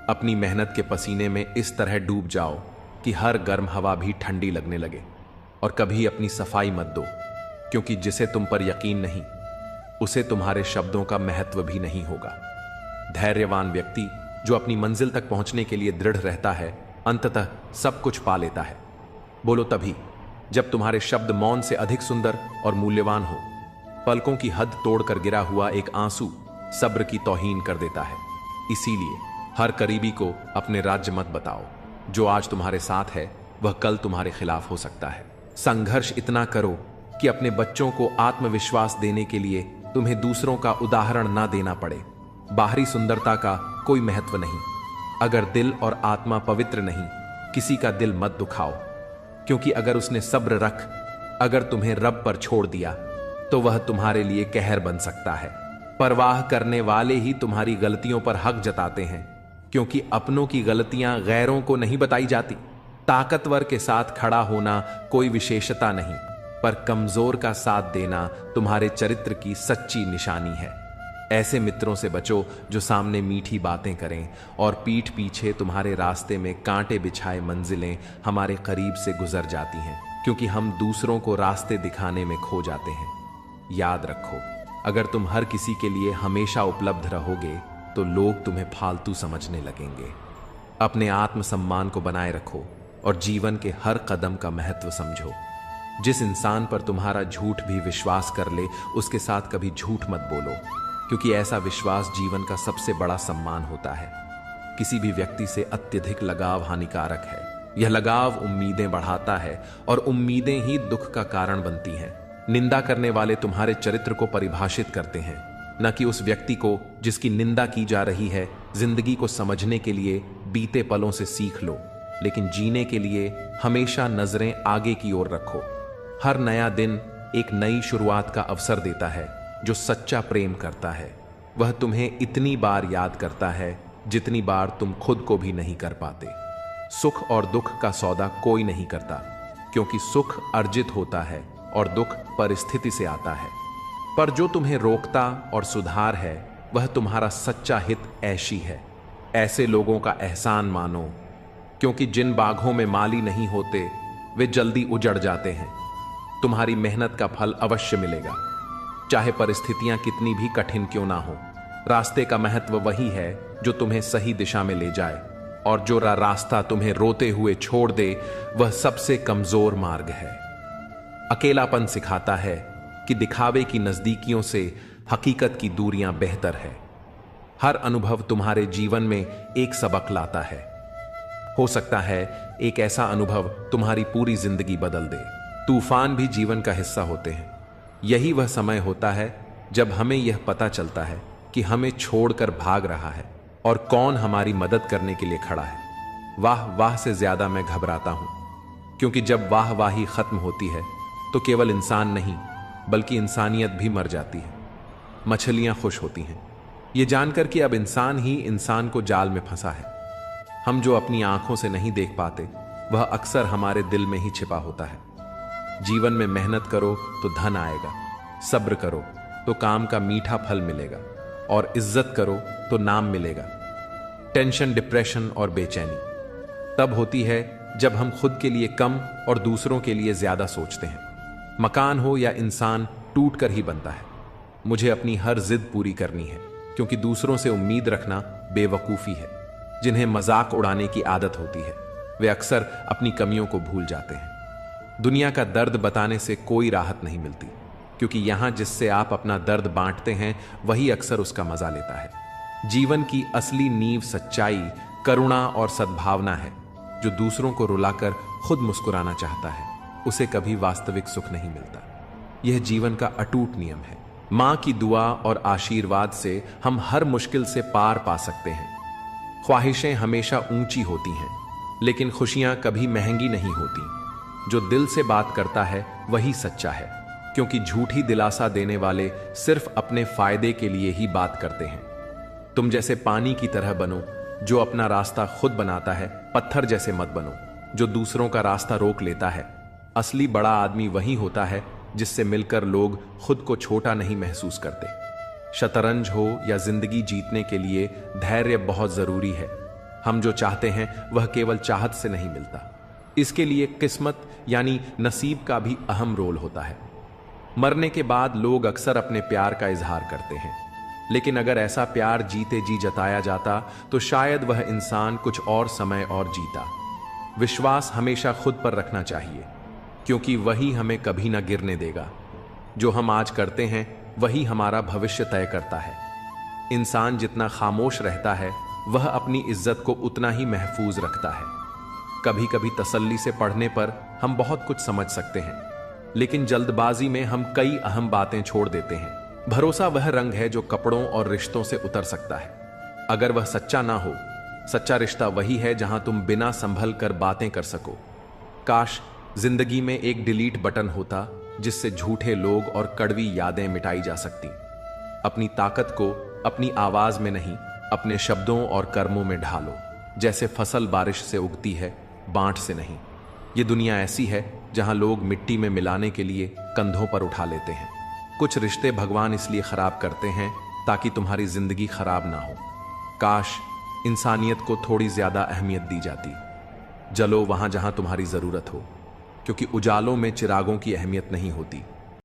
अपनी मेहनत के पसीने में इस तरह डूब जाओ कि हर गर्म हवा भी ठंडी लगने लगे। और कभी अपनी सफाई मत दो, क्योंकि जिसे तुम पर यकीन नहीं उसे तुम्हारे शब्दों का महत्व भी नहीं होगा। धैर्यवान व्यक्ति जो अपनी मंजिल तक पहुंचने के लिए दृढ़ रहता है, अंततः सब कुछ पा लेता है। बोलो तभी जब तुम्हारे शब्द मौन से अधिक सुंदर और मूल्यवान हो। पलकों की हद तोड़कर गिरा हुआ एक आंसू सब्र की तौहीन कर देता है। इसीलिए हर करीबी को अपने राज्य मत बताओ। जो आज तुम्हारे साथ है वह कल तुम्हारे खिलाफ हो सकता है। संघर्ष इतना करो कि अपने बच्चों को आत्मविश्वास देने के लिए तुम्हें दूसरों का उदाहरण ना देना पड़े। बाहरी सुंदरता का कोई महत्व नहीं अगर दिल और आत्मा पवित्र नहीं। किसी का दिल मत दुखाओ, क्योंकि अगर उसने सब्र रख अगर तुम्हें रब पर छोड़ दिया तो वह तुम्हारे लिए कहर बन सकता है। परवाह करने वाले ही तुम्हारी गलतियों पर हक जताते हैं, क्योंकि अपनों की गलतियां गैरों को नहीं बताई जाती। ताकतवर के साथ खड़ा होना कोई विशेषता नहीं, पर कमजोर का साथ देना तुम्हारे चरित्र की सच्ची निशानी है। ऐसे मित्रों से बचो जो सामने मीठी बातें करें और पीठ पीछे तुम्हारे रास्ते में कांटे बिछाए मंजिलें हमारे करीब से गुजर जाती हैं, क्योंकि हम दूसरों को रास्ते दिखाने में खो जाते हैं। याद रखो, अगर तुम हर किसी के लिए हमेशा उपलब्ध रहोगे तो लोग तुम्हें फालतू समझने लगेंगे। अपने आत्मसम्मान को बनाए रखो और जीवन के हर कदम का महत्व समझो। जिस इंसान पर तुम्हारा झूठ भी विश्वास कर ले उसके साथ कभी झूठ मत बोलो, क्योंकि ऐसा विश्वास जीवन का सबसे बड़ा सम्मान होता है। किसी भी व्यक्ति से अत्यधिक लगाव हानिकारक है। यह लगाव उम्मीदें बढ़ाता है और उम्मीदें ही दुख का कारण बनती हैं। निंदा करने वाले तुम्हारे चरित्र को परिभाषित करते हैं, न कि उस व्यक्ति को जिसकी निंदा की जा रही है। जिंदगी को समझने के लिए बीते पलों से सीख लो, लेकिन जीने के लिए हमेशा नजरें आगे की ओर रखो। हर नया दिन एक नई शुरुआत का अवसर देता है। जो सच्चा प्रेम करता है वह तुम्हें इतनी बार याद करता है जितनी बार तुम खुद को भी नहीं कर पाते। सुख और दुख का सौदा कोई नहीं करता, क्योंकि सुख अर्जित होता है और दुख परिस्थिति से आता है। पर जो तुम्हें रोकता और सुधार है वह तुम्हारा सच्चा हित ऐशी है। ऐसे लोगों का एहसान मानो, क्योंकि जिन बागों में माली नहीं होते वे जल्दी उजड़ जाते हैं। तुम्हारी मेहनत का फल अवश्य मिलेगा। चाहे परिस्थितियां कितनी भी कठिन क्यों ना हो, रास्ते का महत्व वही है जो तुम्हें सही दिशा में ले जाए, और जो रास्ता तुम्हें रोते हुए छोड़ दे वह सबसे कमजोर मार्ग है। अकेलापन सिखाता है कि दिखावे की नजदीकियों से हकीकत की दूरियां बेहतर है। हर अनुभव तुम्हारे जीवन में एक सबक लाता है। हो सकता है एक ऐसा अनुभव तुम्हारी पूरी जिंदगी बदल दे। तूफान भी जीवन का हिस्सा होते हैं। यही वह समय होता है जब हमें यह पता चलता है कि हमें छोड़कर भाग रहा है और कौन हमारी मदद करने के लिए खड़ा है। वाह वाह से ज्यादा मैं घबराता हूं, क्योंकि जब वाह वाही खत्म होती है तो केवल इंसान नहीं बल्कि इंसानियत भी मर जाती है। मछलियां खुश होती हैं ये जानकर कि अब इंसान ही इंसान को जाल में फंसा है। हम जो अपनी आंखों से नहीं देख पाते वह अक्सर हमारे दिल में ही छिपा होता है। जीवन में मेहनत करो तो धन आएगा, सब्र करो तो काम का मीठा फल मिलेगा, और इज्जत करो तो नाम मिलेगा। टेंशन, डिप्रेशन और बेचैनी तब होती है जब हम खुद के लिए कम और दूसरों के लिए ज्यादा सोचते हैं। मकान हो या इंसान, टूट कर ही बनता है। मुझे अपनी हर जिद पूरी करनी है, क्योंकि दूसरों से उम्मीद रखना बेवकूफी है। जिन्हें मजाक उड़ाने की आदत होती है वे अक्सर अपनी कमियों को भूल जाते हैं। दुनिया का दर्द बताने से कोई राहत नहीं मिलती, क्योंकि यहां जिससे आप अपना दर्द बांटते हैं वही अक्सर उसका मजा लेता है। जीवन की असली नींव सच्चाई, करुणा और सद्भावना है। जो दूसरों को रुलाकर खुद मुस्कुराना चाहता है उसे कभी वास्तविक सुख नहीं मिलता। यह जीवन का अटूट नियम है। मां की दुआ और आशीर्वाद से हम हर मुश्किल से पार पा सकते हैं। ख्वाहिशें हमेशा ऊंची होती हैं, लेकिन खुशियां कभी महंगी नहीं होती। जो दिल से बात करता है वही सच्चा है, क्योंकि झूठी दिलासा देने वाले सिर्फ अपने फायदे के लिए ही बात करते हैं। तुम जैसे पानी की तरह बनो जो अपना रास्ता खुद बनाता है। पत्थर जैसे मत बनो जो दूसरों का रास्ता रोक लेता है। असली बड़ा आदमी वही होता है जिससे मिलकर लोग खुद को छोटा नहीं महसूस करते। शतरंज हो या जिंदगी जीतने के लिए धैर्य बहुत जरूरी है। हम जो चाहते हैं वह केवल चाहत से नहीं मिलता, इसके लिए किस्मत यानी नसीब का भी अहम रोल होता है। मरने के बाद लोग अक्सर अपने प्यार का इजहार करते हैं, लेकिन अगर ऐसा प्यार जीते जी जताया जाता तो शायद वह इंसान कुछ और समय और जीता। विश्वास हमेशा खुद पर रखना चाहिए, क्योंकि वही हमें कभी ना गिरने देगा। जो हम आज करते हैं वही हमारा भविष्य तय करता है। इंसान जितना खामोश रहता है वह अपनी इज्जत को उतना ही महफूज रखता है। कभी कभी तसल्ली से पढ़ने पर हम बहुत कुछ समझ सकते हैं, लेकिन जल्दबाजी में हम कई अहम बातें छोड़ देते हैं। भरोसा वह रंग है जो कपड़ों और रिश्तों से उतर सकता है, अगर वह सच्चा ना हो। सच्चा रिश्ता वही है जहां तुम बिना संभल कर बातें कर सको। काश जिंदगी में एक डिलीट बटन होता जिससे झूठे लोग और कड़वी यादें मिटाई जा सकती। अपनी ताकत को अपनी आवाज में नहीं, अपने शब्दों और कर्मों में ढालो। जैसे फसल बारिश से उगती है, बांट से नहीं। ये दुनिया ऐसी है जहां लोग मिट्टी में मिलाने के लिए कंधों पर उठा लेते हैं। कुछ रिश्ते भगवान इसलिए खराब करते हैं ताकि तुम्हारी जिंदगी खराब ना हो। काश इंसानियत को थोड़ी ज्यादा अहमियत दी जाती। जलो वहां जहां तुम्हारी जरूरत हो, क्योंकि उजालों में चिरागों की अहमियत नहीं होती।